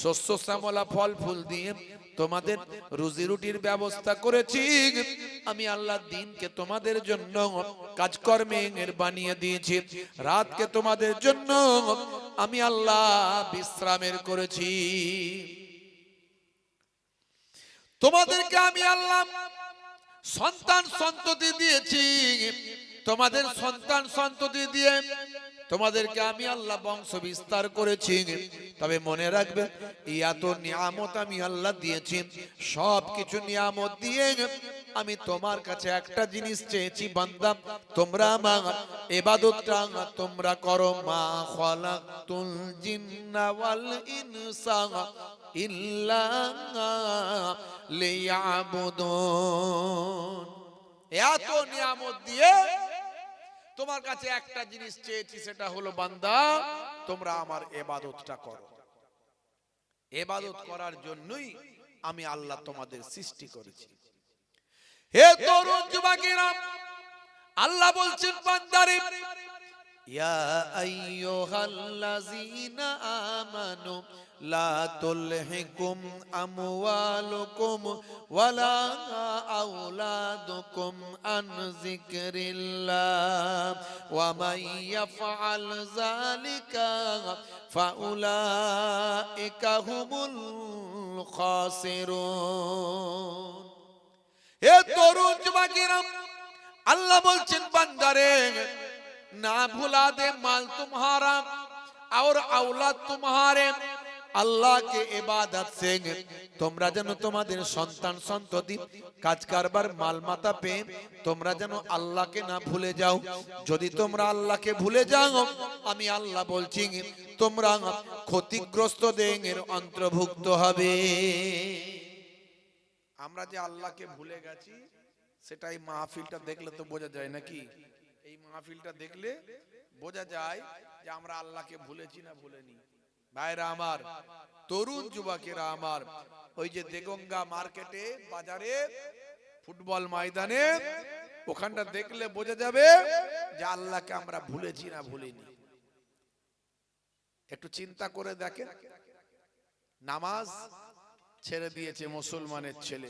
শস্য শ্যামলা ফল ফুল দিয়ে তোমাদের রুজি রুটির ব্যবস্থা করেছি। আমি আল্লাহ দিনকে তোমাদের জন্য কাজকর্মের বানিয়ে দিয়েছি, রাতকে তোমাদের জন্য আমি আল্লাহ বিশ্রামের করেছি। তোমাদেরকে আমি আল্লাহ সন্তান সন্ততি দিয়েছি, তোমাদের সন্তান সন্ততি দিয়ে তোমাদেরকে আমি আল্লাহ বংশ বিস্তার করেছি। তবে মনে রাখবে, এত নিয়ামত আমি আল্লাহ দিয়েছি, সব কিছু নিয়ামত দিয়ে আমি তোমার কাছে একটা জিনিস চেয়েছি, বান্দা তোমরা আমার ইবাদতটা তোমরা করো। মা খালাকতুল জিন্না ওয়াল ইনসা ইল্লা লিয়াবুদুন। এত নিয়ামত দিয়ে তোমার কাছে একটা জিনিস চেয়েছি, সেটা হলো বান্দা তোমরা আমার ইবাদতটা করো। ইবাদত করার জন্যই আমি আল্লাহ তোমাদের সৃষ্টি করেছি। হে তরুণ যুবকেরা, আল্লাহ বলছেন বান্দারে, ইয়া আইয়ুহাল্লাযীনা আমানু লা তুলহিকুম আমওয়ালুকুম ওয়ালা আওলাদুকুম আন যিকরিল্লাহ ওয়া মান ইয়াফআল যালিকা ফাউলাইকা হুমুল খাসিরুন। হে তরুণ যুবকেরা, আল্লাহ বলছেন বান্দারে না ভুলা দে মাল तुम्हारा और औलाद तुम्हारे, আল্লাহ কে ইবাদত সে তোমরা যেন তোমাদের সন্তান সন্ততি কাজ কারবার মাল মাতা পে তোমরা যেন আল্লাহকে না ভুলে যাও। যদি তোমরা আল্লাহকে ভুলে যাও, আমি আল্লাহ বলছি তোমরা ক্ষতিগ্রস্তদের অন্তর্ভুক্ত হবে। আমরা যে আল্লাহকে ভুলে গেছি সেটাই মাহফিলটা দেখলে তো বোঝা যায় নাকি? এই মাহফিলটা দেখলে বোঝা যায় যে আমরা আল্লাহকে ভুলেছি না ভুলেনি। ভাইরা আমার, তরুণ যুবকেরা আমার, ওই যে দেগঙ্গা মার্কেটে বাজারে ফুটবল ময়দানে ওখানটা দেখলে বোঝা যাবে যে আল্লাহকে আমরা ভুলেছি না ভুলিনি। একটু চিন্তা করে দেখেন, নামাজ ছেড়ে দিয়েছে মুসলমানের ছেলে,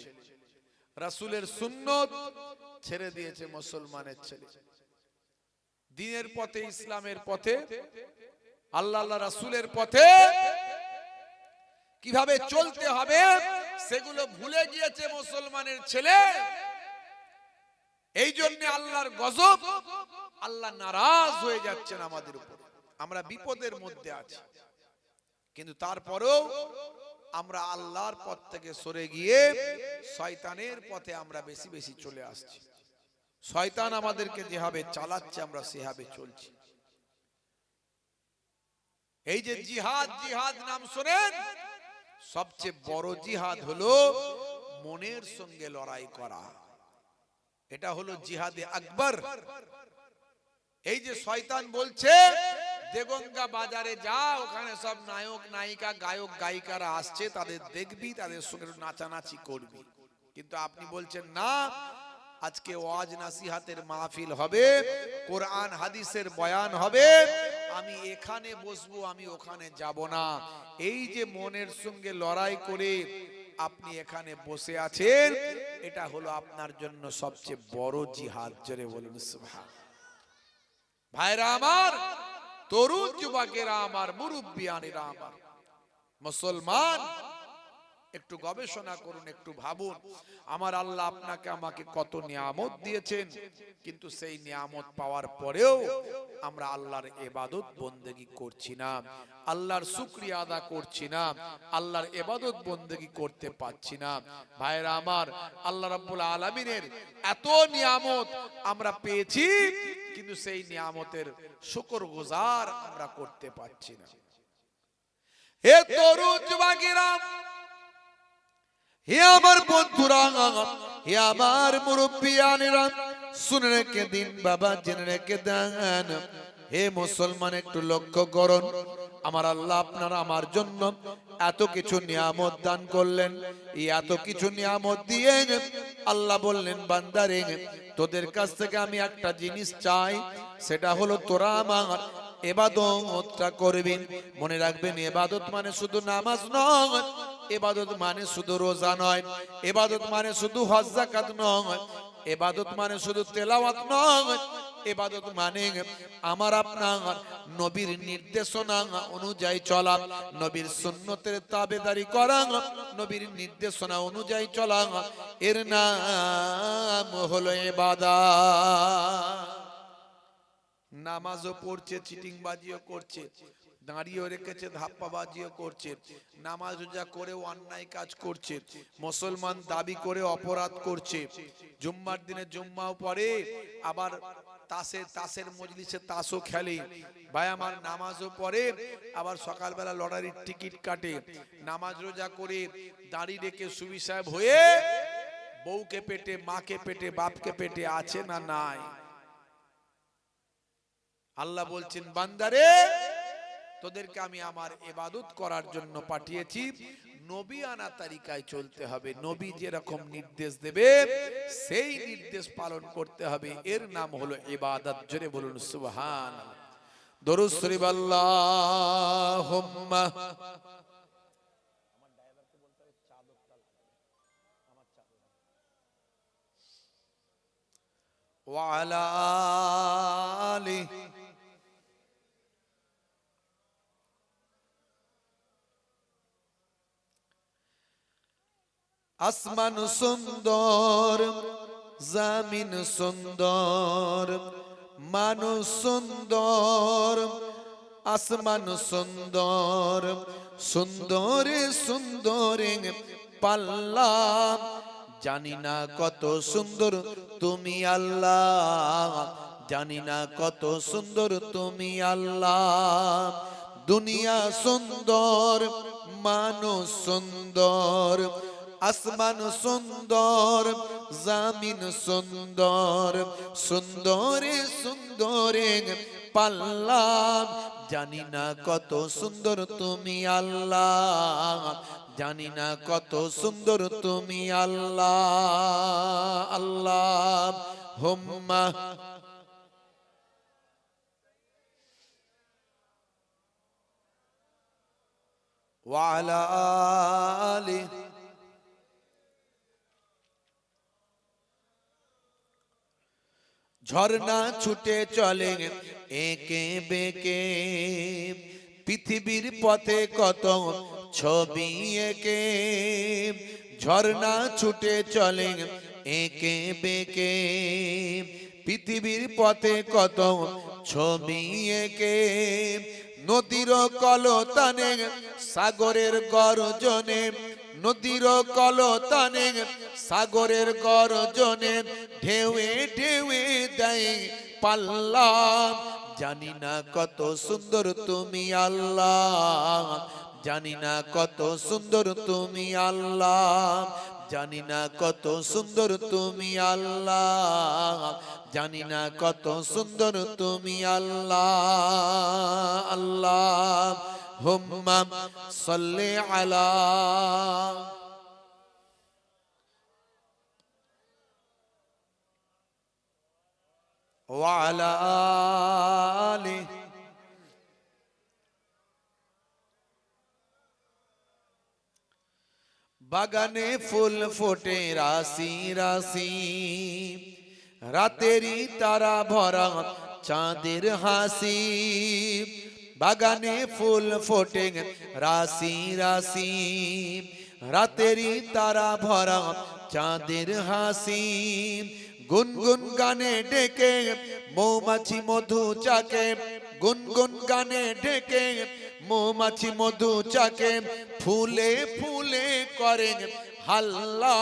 রাসূলের সুন্নত ছেড়ে দিয়েছে মুসলমানের ছেলে, দ্বীনের পথে ইসলামের পথে আল্লাহ রাসূলের পথে কিভাবে চলতে হবে সেগুলো ভুলে গিয়েছে মুসলমানের ছেলে। এই জন্য আল্লাহর গজব, আল্লাহ নারাজ হয়ে যাচ্ছেন আমাদের উপর। আমরা বিপদের মধ্যে আছি, কিন্তু তারপরেও আমরা আল্লাহর পথ থেকে সরে গিয়ে শয়তানের পথে আমরা বেশি বেশি চলে আসছি। শয়তান আমাদেরকে যেভাবে চালাচ্ছে আমরা সেভাবে চলছি। এই যে জিহাদ, জিহাদ নাম শুনেন, সবচেয়ে বড় জিহাদ হলো মনের সঙ্গে লড়াই করা। এটা হলো জিহাদে আকবর। এই যে শয়তান বলছে দেগঙ্গা বাজারে যা, ওখানে সব নায়ক নায়িকা গায়ক গায়িকারা আসছে, তাদের দেখবি, তাদের সঙ্গে নাচানাচি করবি। কিন্তু আপনি বলছেন না, আজকে ওয়াজ নাসিহাতের মাহফিল হবে, কোরআন হাদিসের বয়ান হবে, আমি এখানে বসবো, আমি ওখানে যাব না। এই যে মনের সঙ্গে লড়াই করে আপনি এখানে বসে আছেন, এটা হলো আপনার জন্য সবচেয়ে বড় জিহাদ। জোরে বলুন সুবহান। ভাইরা আমার, তরুণ যুবকেরা আমার, মুরব্বিয়ানেরা আমার, মুসলমান একটু গবেষণা করুন, একটু ভাবুন, আমার আল্লাহ আপনাকে আমাকে কত নিয়ামত দিয়েছেন, কিন্তু সেই নিয়ামত পাওয়ার পরেও আমরা আল্লাহর ইবাদত বন্দেগী করছি না, আল্লাহর শুকরিয়া আদা করছি না, আল্লাহর ইবাদত বন্দেগী করতে পারছি না। ভাইরা আমার, আল্লাহ রাব্বুল আলামিনের এত নিয়ামত আমরা পেয়েছি, কিন্তু সেই নিয়ামতের শুকরগুজার আমরা করতে পারছি না। হে তরুণ যুবকেরা, হে আমার বন্ধুরা, হে আমার মুরব্বিয়ানেরা, শুনে রেখে দিন বাবা, জেনে রেখে দেন। হে মুসলমান, একটু লক্ষ্য করুন, আমার আল্লাহ আপনার আমার জন্য এত কিছু নিয়ামত দান করলেন। এই এত কিছু নিয়ামত দিয়ে আল্লাহ বললেন, বান্দারে তোদের কাছ থেকে আমি একটা জিনিস চাই, সেটা হলো তোরা আমার ইবাদতটা করবি। মনে রাখবেন, ইবাদত মানে শুধু নামাজ নয়, ইবাদত মানে শুধু রোজা নয়, ইবাদত মানে শুধু হজ যাকাত নয়, ইবাদত মানে শুধু তেলাওয়াত নয়, ইবাদত মানে আমার আপনার নবীর নির্দেশনা অনুযায়ী চলা, নবীর সুন্নতের তাবেদারি করা, নবীর নির্দেশনা অনুযায়ী চলা, এর নাম হলো ইবাদত। নামাজও পড়ছে, চিটিংবাজিও করছে, দাঁড়িয়ে রেখেছে, ধাপ্পাবাজিও করছে, নামাজ রোজা করেও অন্যায় কাজ করছে, মুসলমান দাবি করে অপরাধ করছে, জুম্মার দিনে জুম্মাও পড়ে, আবার তাসের মজলিসে তাসও খেলে। ভাই আমার, নামাজও পড়ে, আবার সকালবেলা লটারির টিকিট কাটে, নামাজ রোজা করে দাঁড়ি রেখে সুবি সাহেব হয়ে বউকে পেটে, মাকে পেটে, বাপকে পেটে আছে না নাই? আল্লাহ বলছেন, বান্দারে তোদেরকে আমি আমার ইবাদত করার জন্য পাঠিয়েছি, নবী আনা তরিকায় চলতে হবে, নবী যেরকম নির্দেশ দেবে সেই নির্দেশ পালন করতে হবে, এর নাম হলো ইবাদত। জোরে বলুন সুবহানাল্লাহ। দরুদ শরীফ আল্লাহুম্মা ওয়া আলা আলিহি আসমান সুন্দর, জামিন সুন্দর, মানুষ সুন্দর, আসমান সুন্দর, সুন্দরে সুন্দরে পাল্লা, জানি না কত সুন্দর তুমি আল্লাহ, জানি না কত সুন্দর তুমি আল্লাহ। দুনিয়া সুন্দর, মানুষ সুন্দর, আসমান সুন্দর, জামিন সুন্দর, সুন্দরে সুন্দরে পাল্লা, জানি না কত সুন্দর তুমি আল্লাহ, জানি না কত সুন্দর তুমি আল্লাহ। আল্লাহ হুম্মা ওয়া আলা আলি। ঝর্ণা ছুটে চলে একে বেঁকে, পৃথিবীর পথে কত ছবি একে, ঝর্ণা ছুটে চলে একে বেঁকে, পৃথিবীর পথে কত ছবি একে, নদীর কলতানে সাগরের গর্জনে, নদীর কলতানে সাগরের গর্জনে, ঢেউয়ে ঢেউয়ে দেয় পাল্লা, জানি না কত সুন্দর তুমি আল্লাহ, জানি না কত সুন্দর তুমি আল্লাহ, জানি না কত সুন্দর তুমি আল্লাহ, জানি না কত সুন্দর তুমি আল্লাহ। আল্লাহ হুম্মা সাল্লি আলা ওয়া আলা আলি। বাগানে ফুল ফোটে রাশি রাশি, রাতেরই তারা ভরা চাঁদের হাসি, বাগানে ফুল ফোটে রাশি রাশি, রাতেরই তারা ভরা চাঁদের হাসি, গুনগুন গানে ডেকে মৌমাছি মধু চাকে, গুনগুন গানে ডেকে মৌমাছি মধু চাকে, ফুলে ফুলে করে হাল্লা,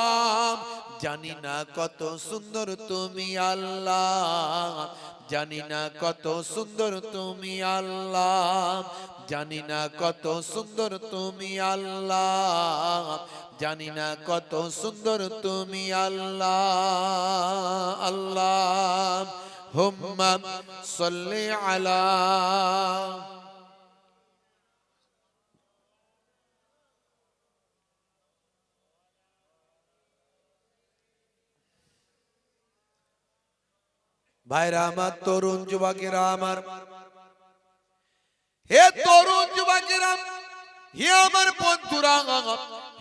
জানি না কত সুন্দর তুমি আল্লাহ, জানি না কত সুন্দর তুমি আল্লাহ, জানি না কত সুন্দর তুমি আল্লাহ, জানি না কত সুন্দর তুমি আল্লাহ। আল্লাহ হুম্মা সাল্লি আলা ভাইরা আমার, তরুণ যুবকেরা আমার, হে তরুণ যুবকেরা, হে আমার বন্ধুরা,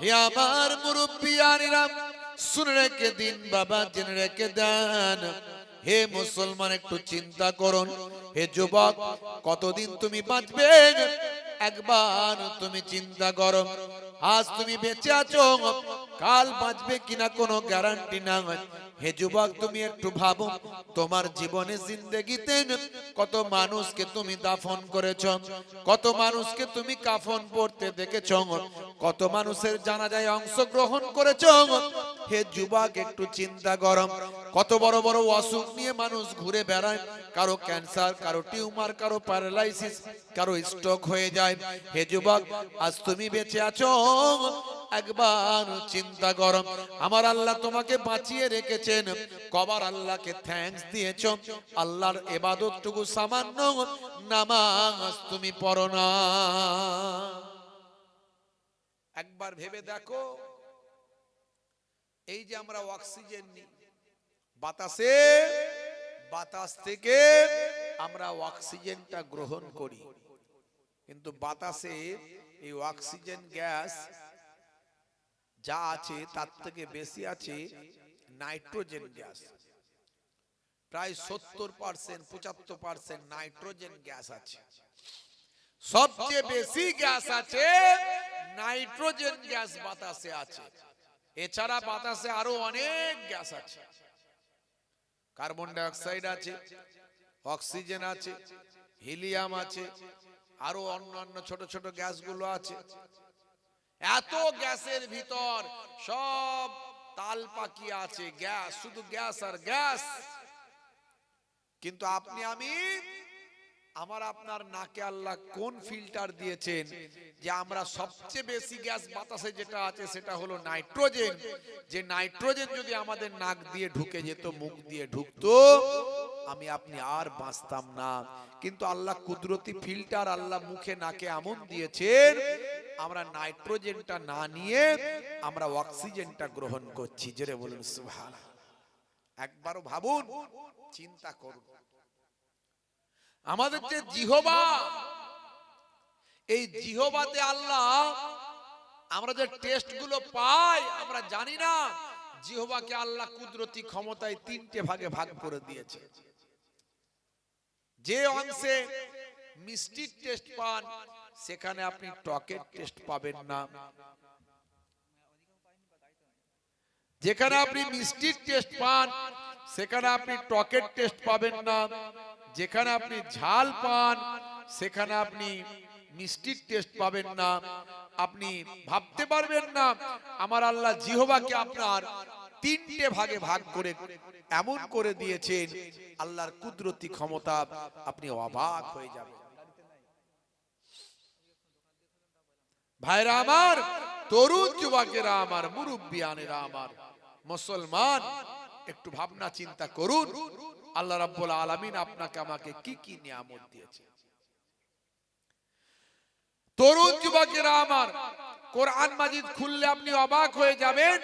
হে আমার মুরব্বিয়ানেরা, শুনে রেখে দিন বাবা, জেনে রেখে দেন। হে মুসলমান, একটু চিন্তা করুন। হে যুবক, কতদিন তুমি বাঁচবে একবার তুমি চিন্তা করো। আজ তুমি বেঁচে আছো, কাল বাঁচবে কিনা কোনো গ্যারান্টি না। হে যুবক, তুমি একটু ভাবো, তোমার জীবনে জিন্দেগিতে কত মানুষকে তুমি দাফন করেছো, কত মানুষকে তুমি কাফন পড়তে দেখেছো, কত মানুষের জানাজায় অংশগ্রহণ করেছো। হে যুবক, একটু চিন্তা করো, কত বড় বড় অসুখ নিয়ে মানুষ ঘুরে বেড়ায়, কারো ক্যান্সার, কারো টিউমার, কারো প্যারালাইসিস, কারো স্ট্রোক হয়ে যায়। হে যুবক, আজ তুমি বেঁচে আছো, একবার চিন্তা করো। আমার আল্লাহ তোমাকে বাঁচিয়ে রেখেছেন, কবার আল্লাহকে থ্যাঙ্কস দিয়েছো? আল্লাহর ইবাদতটুকু সামান্য নামাজ তুমি পড়ো না। একবার ভেবে দেখো, এই যে আমরা অক্সিজেন নিই বাতাসে, বাতাস থেকে আমরা অক্সিজেনটা গ্রহণ করি, কিন্তু বাতাসে এই অক্সিজেন গ্যাস যা আছে তার থেকে বেশি আছে নাইট্রোজেন গ্যাস। প্রায় 70%, 75% নাইট্রোজেন গ্যাস আছে। সবচেয়ে বেশি গ্যাস আছে নাইট্রোজেন গ্যাস বাতাসে আছে। এছাড়া বাতাসে আরো অনেক গ্যাস আছে, কার্বন ডাই অক্সাইড আছে, অক্সিজেন আছে, হিলিয়াম আছে, আরো অন্যান্য ছোট ছোট গ্যাসগুলো আছে। এত গ্যাসের ভিতর সব তাল পাকিয়ে আছে গ্যাস, শুধু গ্যাস আর গ্যাস। কিন্তু আপনি আমি, আমার আপনার নাকে আল্লাহ কোন ফিল্টার দিয়েছেন যে আমরা সবচেয়ে বেশি গ্যাস বাতাসে যেটা আছে সেটা হলো নাইট্রোজেন। যে নাইট্রোজেন যদি আমাদের নাক দিয়ে ঢুকে যেত, মুখ দিয়ে ঢুকতো, আমি আপনি আর বাঁচতাম না। কিন্তু আল্লাহ কুদরতি ফিল্টার আল্লাহ মুখে নাকে এমন দিয়েছেন, আমরা নাইট্রোজেনটা না নিয়ে আমরা অক্সিজেনটা গ্রহণ করছি। জোরে বলুন সুবহানাল্লাহ। একবারও ভাবুন, চিন্তা করুন। আমাদের যে জিহবা, এই জিহবাতে আল্লাহ আমরা যে টেস্ট গুলো পাই আমরা জানি না। জিহবাকে আল্লাহ কুদরতি ক্ষমতায় তিনটে ভাগে ভাগ করে দিয়েছে। যে অংশে মিষ্টির টেস্ট পান সেখানে আপনি টকের টেস্ট পাবেন না। যেখানে আপনি মিষ্টির টেস্ট পান সেখানে আপনি টকের টেস্ট পাবেন না। যেখানে আপনি ঝাল পান সেখানে আপনি মিষ্টির টেস্ট পাবেন না। আপনি ভাবতে পারবেন না আমার আল্লাহ জিহবাকে আপনার তিনটে ভাগে ভাগ করে এমন করে দিয়েছেন, আল্লাহর কুদরতি ক্ষমতা, আপনি অবাক হয়ে যাবেন। ভাইরা আমার, তরুণ যুবকেরা আমার, মুরব্বিয়ানেরা আমার, মুসলমান, একটু ভাবনা চিন্তা করুন আল্লাহ রাব্বুল আলামিন আপনাকে আমাকে কি কি নিয়ামত দিয়েছে। তরুণ যুবকেরা আমার, কোরআন মাজিদ খুললে আপনি অবাক হয়ে যাবেন,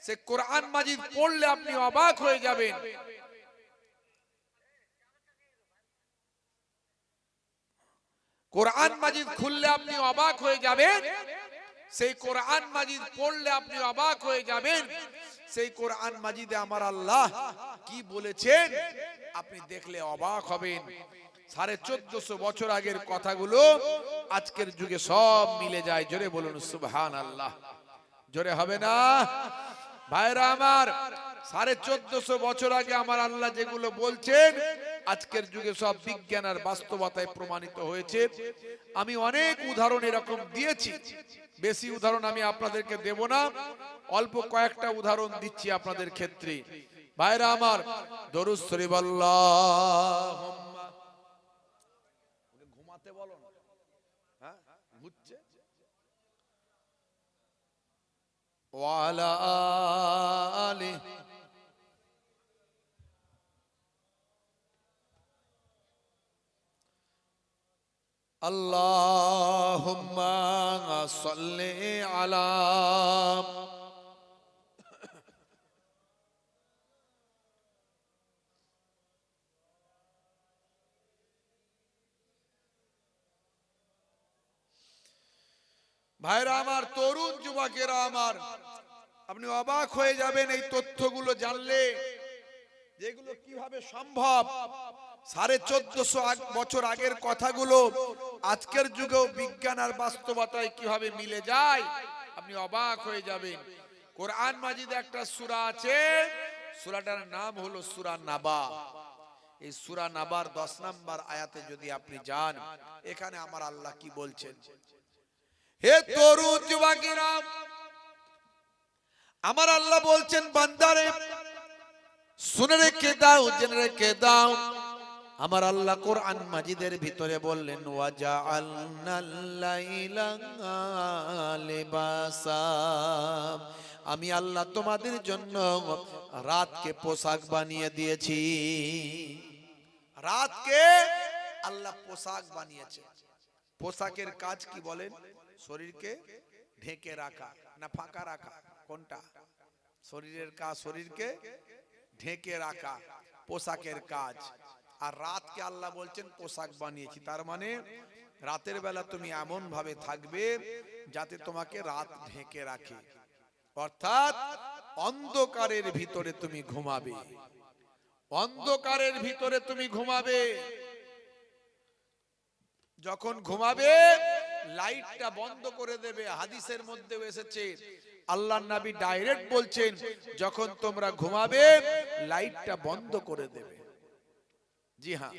সে কোরআন মাজিদ পড়লে আপনি অবাক হয়ে যাবেন। কোরআন মাজিদ খুললে আপনি অবাক হয়ে যাবেন, সেই কোরআন মাজিদ পড়লে আপনি অবাক হয়ে যাবেন। সেই কোরআন মাজিদে আমার আল্লাহ কি বলেছেন আপনি দেখলে অবাক হবেন। 1450 বছর আগের কথাগুলো আজকের যুগে সব মিলে যায়। জোরে বলুন সুবহানাল্লাহ। জোরে হবে না ভাইরা আমার? 1450 বছর আগে আমার আল্লাহ যেগুলো বলছেন আজকের যুগে সব বিজ্ঞান আর বাস্তবতায় প্রমাণিত হয়েছে। আমি অনেক উদাহরণ এরকম দিয়েছি, বেশি উদাহরণ আমি আপনাদেরকে দেব না, অল্প কয়েকটা উদাহরণ দিচ্ছি আপনাদের ক্ষেত্রে। ভাইরা আমার, দরুদ শরীফ আল্লাহুম্মা, ঘুমাতে বলো না, হ্যাঁ ঘুরছে, ওয়া আলা আলিহি আল্লাহুম্মা সাল্লি আলা ভাইরা আমার, তরুণ যুবকেরা আমার, আপনি অবাক হয়ে যাবেন এই তথ্যগুলো জানলে, যেগুলো কিভাবে সম্ভব। 1450 বছর আগের কথাগুলো আজকের যুগেও বিজ্ঞান আর বাস্তবতায় কিভাবে মিলে যায় আপনি অবাক হয়ে যাবেন। কোরআন মাজিদে একটা সূরা আছে, সূরাটার নাম হলো সূরা নাবা। এই সূরা নাবার 10 নম্বর আয়াতে যদি আপনি যান, এখানে আমার আল্লাহ কি বলছেন, হে তরুণ যুবকেরা, আমার আল্লাহ বলছেন বান্দারে শুনে রেখে দাও, জেনে রেখে দাও। আমার আল্লাহ কোরআন মাজিদের ভিতরে বললেন ওয়াজআলনাল লাইলা লিবাসা, আমি আল্লাহ তোমাদের জন্য রাতকে পোশাক বানিয়ে দিয়েছি। রাতকে আল্লাহ পোশাক বানিয়েছে। পোশাকের কাজ কি বলেন? শরীরকে ঢেকে রাখা না ফাঁকা রাখা? কোনটা? শরীরের কাজ, শরীরকে ঢেকে রাখা পোশাকের কাজ। আর রাতকে আল্লাহ বলছেন পোশাক বানিয়েছি, তার মানে রাতের বেলা তুমি এমন ভাবে থাকবে যাতে তোমাকে রাত ঢেকে রাখে, অর্থাৎ অন্ধকারের ভিতরে তুমি ঘুমাবে, অন্ধকারের ভিতরে তুমি ঘুমাবে। যখন ঘুমাবে লাইটটা বন্ধ করে দেবে। হাদিসের মধ্যে এসেছে আল্লাহর নবী ডাইরেক্ট বলছেন যখন তোমরা ঘুমাবে লাইটটা বন্ধ করে দেবে। জি হ্যাঁ,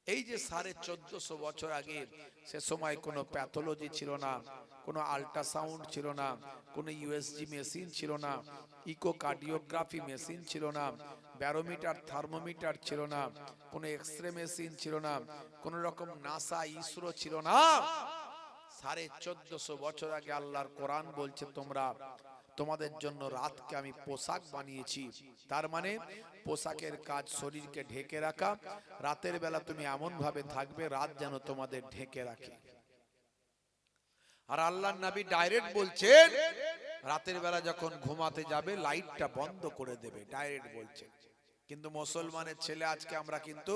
এই যে 1450 বছর আগে, সে সময় কোনো প্যাথোলজি ছিল না, কোনো আল্ট্রাসাউন্ড ছিল না, কোনো ইউএসজি মেশিন ছিল না, ইকোকার্ডিওগ্রাফি মেশিন ছিল না, ব্যারোমিটার থার্মোমিটার ছিল না, কোনো এক্সরে মেশিন ছিল না, কোন রকম নাসা ইসরো ছিল না। 1450 বছর আগে আল্লাহর কোরআন বলছে তোমরা, তোমাদের জন্য রাতকে আমি পোশাক বানিয়েছি। তার মানে পোশাকের কাজ শরীরকে ঢেকে রাখা। রাতের বেলা তুমি এমন ভাবে থাকবে রাত যেন তোমাদের ঢেকে রাখে। আর আল্লাহর নবী ডাইরেক্ট বলছেন রাতের বেলা যখন ঘুমাতে যাবে লাইটটা বন্ধ করে দেবে, ডাইরেক্ট বলছেন। কিন্তু মুসলমানের ছেলে আজকে আমরা কিন্তু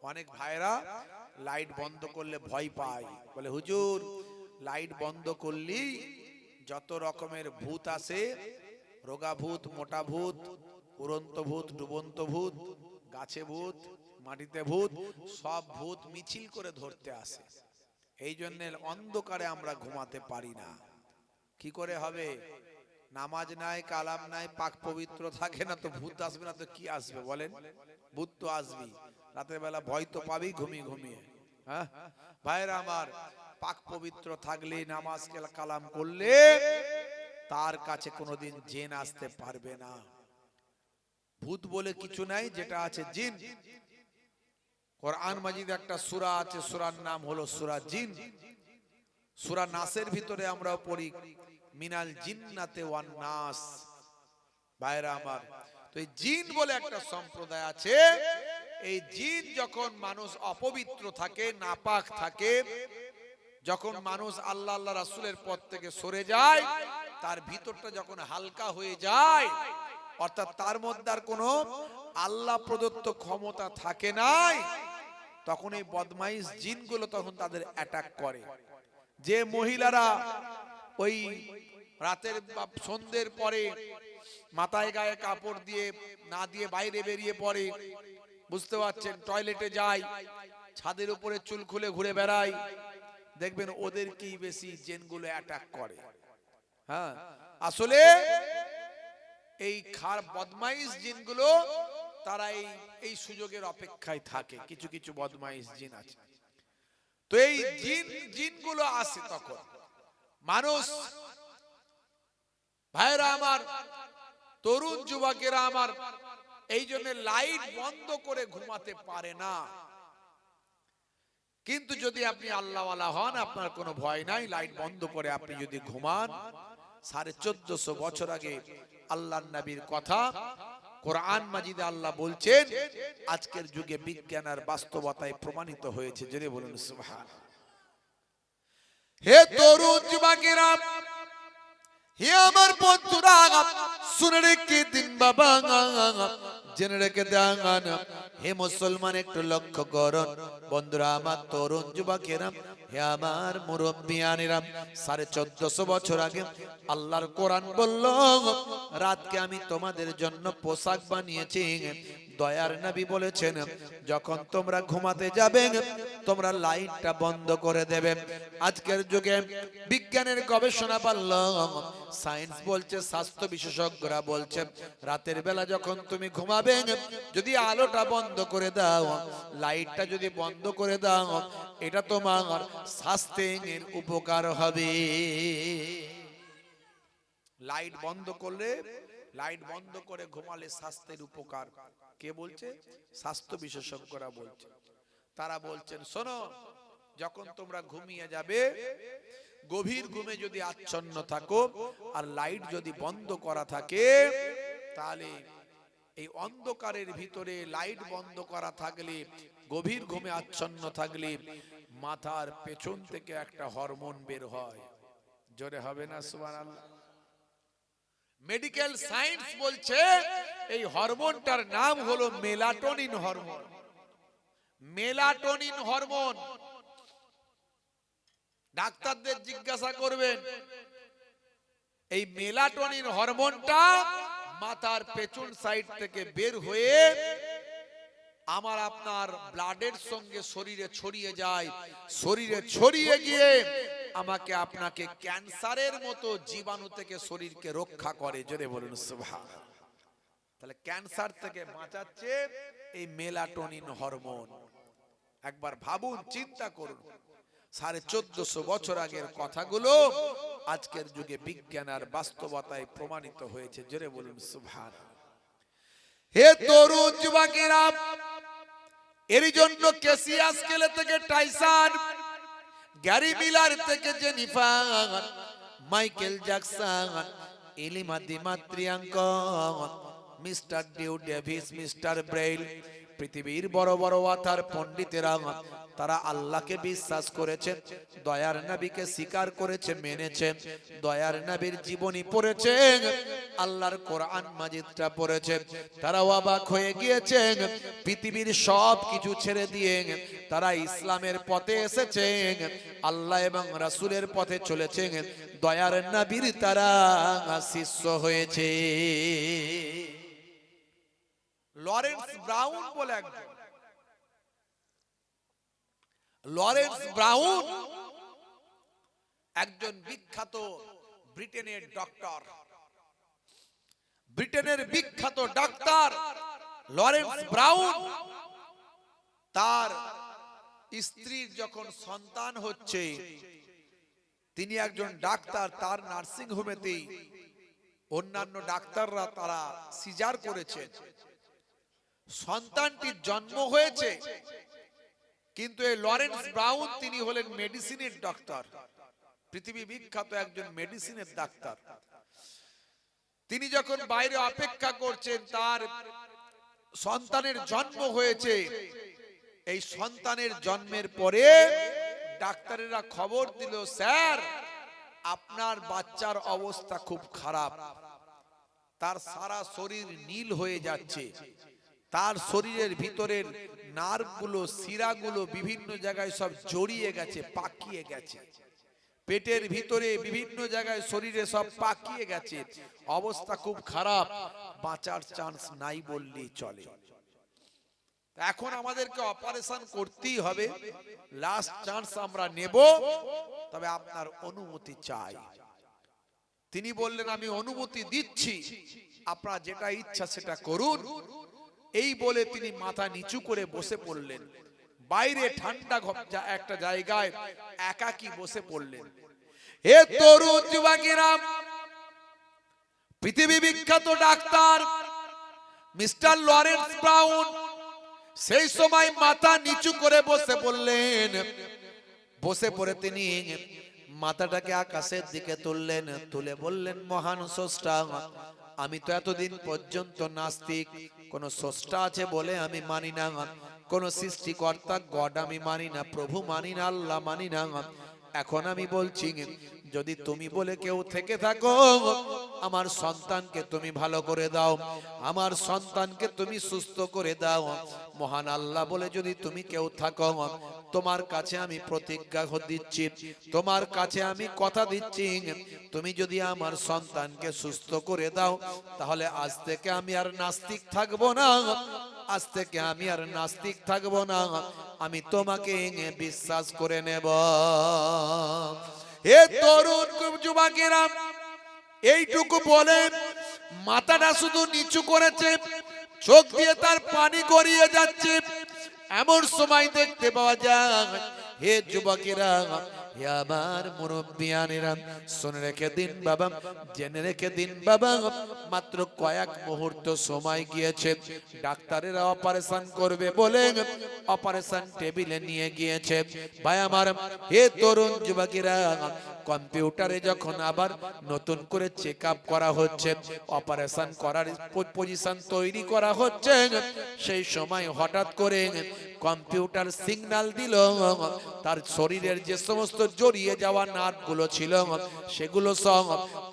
অনেক ভাইরা লাইট বন্ধ করলে ভয় পায়, বলে হুজুর লাইট বন্ধ করলেই যত রকমের ভূত আসে, রোগা ভূত, মোটা ভূত, উড়ন্ত ভূত, ডুবন্ত ভূত, গাছে ভূত, মাটিতে ভূত, সব ভূত মিছিল করে ধরতে আসে। এই জন্য অন্ধকারে আমরা ঘুমাতে পারি না। কি করে হবে? নামাজ নাই, কালাম নাই, পাক পবিত্র থাকে না তো ভূত আসবে না তো কি আসবে বলেন? ভূত তো আসবি। রাতের বেলা ভয় তো পাবি ঘুমিয়ে ঘুমিয়ে। হ্যাঁ ভাইরা আমার, পাক পবিত্র থাকলে, নামাজ কালাম করলে তার কাছে কোনোদিন জিন আসতে পারবে না। ভূত বলে কিছু নাই, যেটা আছে জিন। কোরআন মাজিদ একটা সূরা আছে, সূরার নাম হলো সূরা জিন। সূরা নাসের ভিতরে আমরা পড়ি মিনাল জিন্নাতে ওয়ান নাস। ভাইরা আমার, তো এই জিন বলে একটা সম্প্রদায় আছে। এই জিন যখন মানুষ অপবিত্র থাকে, নাপাক থাকে, যখন মানুষ আল্লাহ আল্লাহ রাসূলের পথ থেকে সরে যায়, তার ভিতরটা যখন হালকা হয়ে যায়, অর্থাৎ তার মধ্যে আর কোনো আল্লাহ প্রদত্ত ক্ষমতা থাকে নাই, তখন এই বদমাইশ জিনগুলো তখন তাদের অ্যাটাক করে। যে মহিলারা ওই রাতের সন্ধ্যের পরে মাথায় গায়ে কাপড় দিয়ে না দিয়ে বাইরে বেরিয়ে পড়ে, বুঝতে পারছেন, টয়লেটে যায়, ছাদের উপরে চুল খুলে ঘুরে বেড়ায়, দেখবেন ওদেরকেই বেশি জিনগুলো অ্যাটাক করে। হ্যাঁ, আসলে এই খারাপ বদমাইশ জিনগুলো তারা এই সুযোগের অপেক্ষায় থাকে। কিছু কিছু বদমাইশ জিন আছে। তো এই জিনগুলো আসে তখন মানুষ, ভাইরা আমার, তরুণ যুবকেরা আমার, এই জন্য লাইট বন্ধ করে ঘুমাতে পারে না। কিন্তু যদি আপনি আল্লাহওয়ালা হন, আপনার কোনো ভয় নাই, লাইট বন্ধ করে আপনি যদি ঘুমান। 1450 বছর আগে আল্লাহর নবীর কথা কোরআন মাজিদে আল্লাহ বলছেন, আজকের যুগে বিজ্ঞান আর বাস্তবতায় প্রমাণিত হয়েছে। যদি বলুন সুবহানাল্লাহ। হে তরুণ যুবকেরা, হে আমার বন্ধুরা, শুনে রেখে দিন বাবা, জেনে রেখে দেন। হে মুসলমান, একটু লক্ষ্য করুন বন্ধুরা আমার, তরুণ যুবকেরা, হে আমার মুরব্বিয়ানেরা, 1450 বছর আগে আল্লাহর কোরআন বলল, রাতকে আমি তোমাদের জন্য পোশাক বানিয়েছি। দয়ার নবী বলেছেন, যখন তোমরা ঘুমাতে যাবে তোমরা লাইটটা বন্ধ করে দেবে। আজকের যুগে বিজ্ঞানের গবেষণা বলল, সায়েন্স বলছে, স্বাস্থ্য বিশেষজ্ঞরা বলছে, রাতের বেলা যখন তুমি ঘুমাবে যদি আলোটা বন্ধ করে দাও, লাইটটা যদি বন্ধ করে দাও, এটা তোমার স্বাস্থ্যের উপকার হবে। লাইট বন্ধ করলে, লাইট বন্ধ করে ঘুমালে স্বাস্থ্যের উপকার। কে বলছে? স্বাস্থ্য বিশেষজ্ঞরা বলছে। তারা বলছেন, শোনো, যখন তোমরা ঘুমিয়ে যাবে, গভীর ঘুমে যদি আচ্ছন্ন থাকো আর লাইট যদি বন্ধ করা থাকে, তাহলে এই অন্ধকারের ভিতরে লাইট বন্ধ করা থাকলে, গভীর ঘুমে আচ্ছন্ন থাকলে মাথার পেছন থেকে একটা হরমোন বের হয়। জোরে হবে না সুবহানাল্লাহ? মেডিকেল সায়েন্স বলছে এই হরমোনটার নাম হলো মেলাটোনিন হরমোন। Melatonin hormone. ডাক্তারদের জিজ্ঞাসা করবেন, এই মেলাটোনিন হরমোনটা মাথার পেছন সাইড থেকে বের হয়ে আমার আপনার ব্লাডের সঙ্গে শরীরে ছড়িয়ে যায়। শরীরে ছড়িয়ে গিয়ে আমাকে আপনাকে ক্যান্সারের মতো জীবাণু থেকে শরীরকে রক্ষা করে। জোরে বলুন সুবহানাল্লাহ। তাহলে ক্যান্সার থেকে বাঁচাচ্ছে এই মেলাটোনিন হরমোন। একবার ভাবুন, চিন্তা করুন, 1450 বছর আগের কথাগুলো আজকের যুগে বিজ্ঞান আর বাস্তবতায় প্রমাণিত হয়েছে। জোরে বলুন সুবহানাল্লাহ। হে তরুণ যুবকেরা, এর জন্য ক্যাসিয়াস কেলে থেকে টাইসন, গ্যারি মিলার থেকে জেনিফার, মাইকেল জ্যাকসন, এলিমা দিমাত্রিয়াঙ্কন, মিস্টার ডিউ ডেভিস, মিস্টার ব্রেইল, পৃথিবীর বড় বড় ওয়াথার পণ্ডিতেরা তারা আল্লাহকে বিশ্বাস করেছে, দয়ার নবীকে স্বীকার করেছে, মেনেছে, দয়ার নবীর জীবনী পড়েছে, আল্লাহর কোরআন মাজিদটা পড়েছে। তারা অবাক হয়ে গিয়েছে, পৃথিবীর সব কিছু ছেড়ে দিয়ে তারা ইসলামের পথে এসেছে, আল্লাহ এবং রাসূলের পথে চলেছে, দয়ার নবীর তারা শিষ্য হয়েছে। লরেন্স ব্রাউন বলে একজন, লরেন্স ব্রাউন একজন বিখ্যাত ব্রিটেনের ডক্টর, ব্রিটেনের বিখ্যাত ডাক্তার লরেন্স ব্রাউন। তার স্ত্রীর যখন সন্তান হচ্ছে, তিনি একজন ডাক্তার, তার নার্সিং হোমেতেই অন্যান্য ডাক্তাররা তারা সিজার করেছেন, সন্তানটির জন্ম হয়েছে। কিন্তু এই লরেন্স ব্রাউন তিনি হলেন মেডিসিনের ডাক্তার, পৃথিবী বিখ্যাত একজন মেডিসিনের ডাক্তার। তিনি যখন বাইরে অপেক্ষা করছেন, তার সন্তানের জন্ম হয়েছে। এই সন্তানের জন্মের পরে ডাক্তারেরা খবর দিল, স্যার আপনার বাচ্চার অবস্থা খুব খারাপ, তার সারা শরীর নীল হয়ে যাচ্ছে, তার শরীরের ভিতরের নার্ভগুলো, শিরাগুলো বিভিন্ন জায়গায় সব জড়িয়ে গেছে, পাকিয়ে গেছে, পেটের ভিতরে বিভিন্ন জায়গায় শরীরে সব পাকিয়ে গেছে, অবস্থা খুব খারাপ, বাঁচার চান্স নাই বললেই চলে। এখন আমাদেরকে অপারেশন করতেই হবে, লাস্ট চান্স আমরা নেব, তবে আপনার অনুমতি চাই। তিনি বললেন, আমি অনুমতি দিচ্ছি, আপনার যেটা ইচ্ছা সেটা করুন। এই বলে তিনি মাথা নিচু করে বসে পড়লেন, বাইরে ঠান্ডা একটা জায়গায় একাকী বসে পড়লেন। হে তরুণ যুবকেরা, পৃথিবী বিখ্যাত ডাক্তার মিস্টার লরেন্স ব্রাউন সেই সময় মাথা নিচু করে বসে পড়লেন। বসে পড়ে তিনি মাথাটাকে আকাশের দিকে তুললেন, তুলে বললেন, মহান স্রষ্টা, আমি তো এতদিন পর্যন্ত নাস্তিক, কোন স্রষ্টা আছে বলে আমি মানি না, কোন সৃষ্টিকর্তা গড আমি মানি না, প্রভু মানি না, আল্লাহ মানি না। এখন আমি বলছি, যদি তুমি বলে কেউ থেকে থাকো, আমার সন্তানকে তুমি ভালো করে দাও, আমার সন্তানকে তুমি সুস্থ করে দাও। মহান আল্লাহ বলে যদি তুমি কেউ থাকো, তোমার কাছে আমি প্রতিজ্ঞা দিচ্ছি, তোমার কাছে আমি কথা দিচ্ছি, তুমি যদি আমার সন্তানকে সুস্থ করে দাও, তাহলে আজ থেকে আমি আর নাস্তিক থাকবো না, আজ থেকে আমি আর নাস্তিক থাকবো না, আমি তোমাকে বিশ্বাস করে নেব। হে তরুণ যুবকেরা, এইটুকু বলে মাথাটা শুধু নিচু করেছে, চোখ দিয়ে তার পানি গড়িয়ে যাচ্ছে। এমন সময় দেখতে পাওয়া যায়, হে যুবকেরা, হে আমার মুরব্বিয়ানেরা, শুনে রেখে দিন বাবা, জেনে রেখে দিন বাবা, মাত্র কয়েক মুহূর্ত সময় গিয়েছে, ডাক্তারেরা অপারেশন করবে বলে অপারেশন টেবিলে নিয়ে গিয়েছে। ভাই আমার, হে তরুণ যুবকেরা, কম্পিউটারে যখন আবার নতুন করে চেক আপ করা হচ্ছে, অপারেশন করার পজিশন তৈরি করা হচ্ছে, সেই সময় হঠাৎ করে কম্পিউটার সিগন্যাল দিল, তার শরীরের যে সমস্ত জড়িয়ে যাওয়া নার্ভগুলো ছিল, সেগুলো সব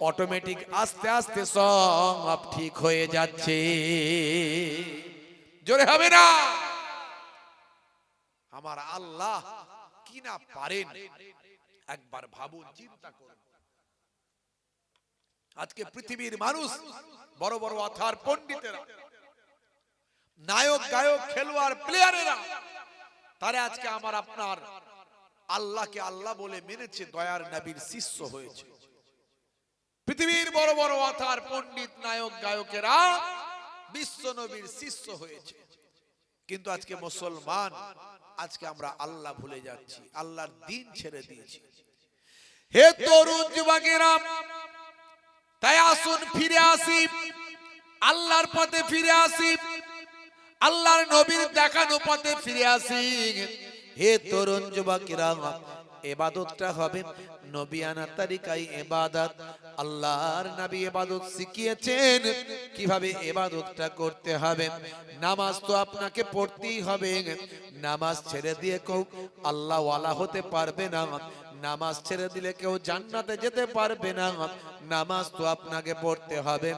অটোমেটিক আস্তে আস্তে সব ঠিক হয়ে যাচ্ছে। জোরে হবে না? আমার আল্লাহ কি না পারেন, একবার ভাবুন, চিন্তা করুন। আজকে পৃথিবীর মানুষ, বড় বড় অথার পণ্ডিতেরা, নায়ক গায়ক খেলোয়াড় প্লেয়ারেরা, তারা আজকে আমার আপনার আল্লাহকে আল্লাহ বলে মেনেছে, দয়ার নবীর শিষ্য হয়েছে। পৃথিবীর বড় বড় অথার পণ্ডিত নায়ক গায়কেরা বিশ্ব নবীর শিষ্য হয়েছে। কিন্তু আজকে মুসলমান, আজকে আমরা আল্লাহ ভুলে যাচ্ছি, আল্লাহর দ্বীন ছেড়ে দিয়েছি। হে তরুণ যুবকেরা, তাই আসুন ফিরে আসি, আল্লাহর পথে ফিরে আসি, আল্লাহর নবীর দেখানো পথে ফিরে আসি। হে তরুণ যুবকেরা, ইবাদতটা হবে নবিয়ানা তরিকায় ইবাদত। আল্লাহর নবী ইবাদত শিখিয়েছেন কিভাবে ইবাদতটা করতে হবে। নামাজ তো আপনাকে পড়তেই হবে, নামাজ ছেড়ে দিয়ে কেউ আল্লাহ ওয়ালা হতে পারবে না, নামাজ ছেড়ে দিলে কেউ জান্নাতে যেতে পারবে না। নামাজ তো আপনাকে পড়তে হবে।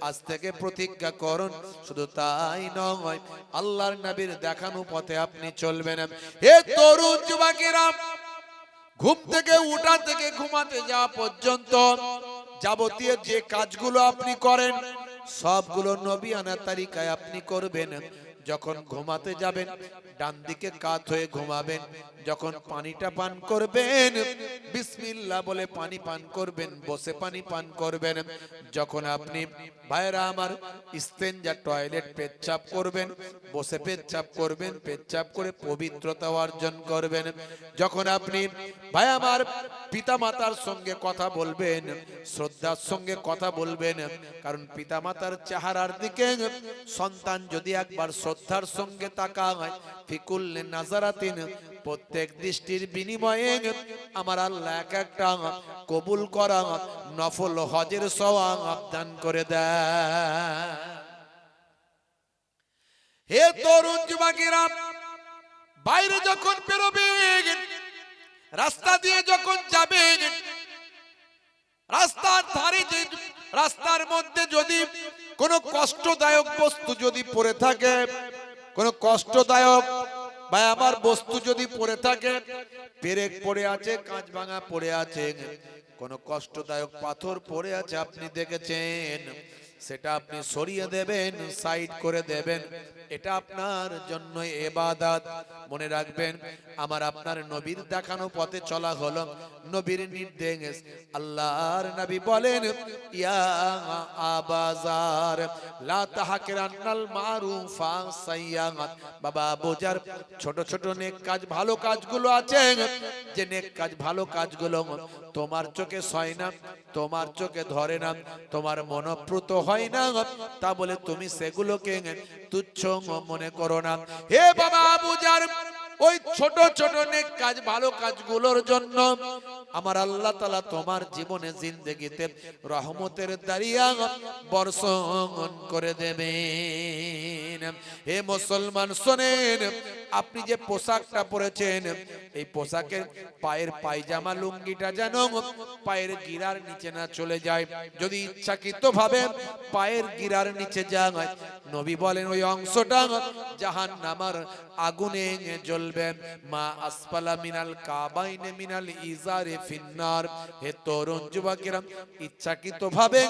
আজ থেকে প্রতিজ্ঞা করুন, শুধু তাই নয়, আল্লাহর নবীর দেখানো পথে আপনি চলবেন। হে তরুণ যুবকেরা, ঘুম থেকে উঠা থেকে ঘুমাতে যাওয়া পর্যন্ত যাবতীয় যে কাজগুলো আপনি করেন সবগুলো নবিয়ানা তরিকায় আপনি করবেন। যখন ঘুমাতে যাবেন ডান দিকে কাত হয়ে ঘুমাবেন, যখন পানিটা পান করবেন বিসমিল্লাহ বলে পানি পান করবেন, বসে পানি পান করবেন। যখন আপনি ভাইরা আমার ইস্তেঞ্জা টয়লেট পেচ্ছাপ করবেন, বসে পেচ্ছাপ করবেন, পেচ্ছাপ করে পবিত্রতা অর্জন করবেন। যখন আপনি ভাই আমার পিতামাতার সঙ্গে কথা বলবেন, শ্রদ্ধার সঙ্গে কথা বলবেন, কারণ পিতামাতার চেহারার দিকে সন্তান যদি একবার শ্রদ্ধার সঙ্গে তাকায়, ফিকুল্লে নাজারাতিন, প্রত্যেক দৃষ্টির বিনিময়ে আমার আল্লাহ এক একটা কবুল করা নফল হজের সওয়াব দান করে দেয়। হে তরুণ যুবকেরা, বাইরে যখন বেরোবেন, রাস্তা দিয়ে যখন যাবেন, রাস্তার ধারে যে রাস্তার মধ্যে যদি কোনো কষ্টদায়ক বস্তু যদি পড়ে থাকে, কোনো কষ্টদায়ক বা আবার বস্তু যদি পড়ে থাকে, পেরেক পড়ে আছে, কাঁচ ভাঙা পড়ে আছে, কোনো কষ্টদায়ক পাথর পড়ে আছে আপনি দেখেছেন, সেটা আপনি সরিয়ে দেবেন, সাইড করে দেবেন। এটা আপনার জন্য ইবাদত। মনে রাখবেন, আমার আপনার নবীর দেখানো পথে চলা হলো নবীর নির্দেশ। আল্লাহর নবী বলেন, ইয়া আবাজার লা তাহকিরান্নাল মারুফা সাইয়্যাত। বাবা আবুজার, ছোট ছোট নেক কাজ, ভালো কাজগুলো আছে, যে নেক কাজ ভালো কাজগুলো তোমার চোখে সয় না, তোমার চোখে ধরে না, তোমার মনপ্রত হয় না, তা বলে তুমি সেগুলোকে তুচ্ছ মনে করো না। হে বাবা আবুজার, ওই ছোট ছোট নেক কাজ ভালো কাজগুলোর জন্য আমার আল্লাহ তাআলা তোমার জীবনে জিন্দেগিতে রহমতের দরিয়া বর্ষণ করে দেবেন। হে মুসলমান শোনেন, আপনি যে পোশাকটা পরেছেন, এই পোশাকের পায়ের পায়জামা লুঙ্গিটা যেন পায়ের গিরার নিচে না চলে যায়। যদি ইচ্ছাকৃতভাবে পায়ের গিরার নিচে যায়, নবী বলেন ওই অংশটা জাহান্নামের আগুনে জ্বলবে। মা আসফালা মিনাল কাবাইনে মিনাল ইজারে ফিন্নার। হে তরুণ যুবকেরা, ইচ্ছাকৃতভাবে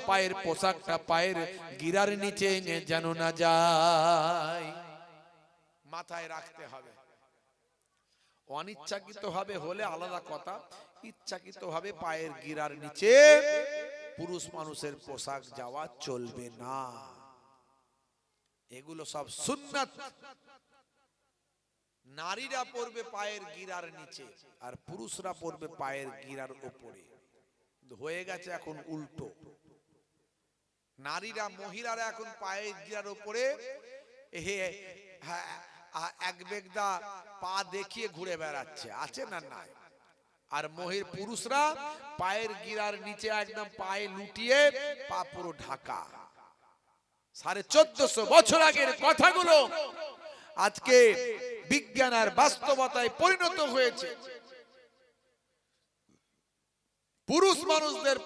পায়ের পোশাকটা পায়ের গিরার নিচে যেন না যায়, মাথায় রাখতে হবে। অনিচ্ছাকৃতভাবে হলে আলাদা কথা, ইচ্ছাকৃতভাবে পায়ের গিরার নিচে পুরুষ মানুষের পোশাক যাওয়া চলবে না। এগুলো সব সুন্নাত। নারীরা পড়বে পায়ের গিরার নিচে আর পুরুষরা পড়বে পায়ের গিরার উপরে। হয়ে গেছে এখন উল্টো, নারীরা মহিলারা এখন পায়ের গিরার উপরে এক বেগদা পা দেখিয়ে ঘুরে বেড়াচ্ছে, আছে না নাই? আর পুরুষরা পায়ের গিরার নিচে একদম পায়ে লুটিয়ে পা পুরো ঢাকা। 1450 বছর আগের কথাগুলো আজকে বিজ্ঞান আর বাস্তবতায় পরিণত হয়েছে। পুরুষ মানুষদের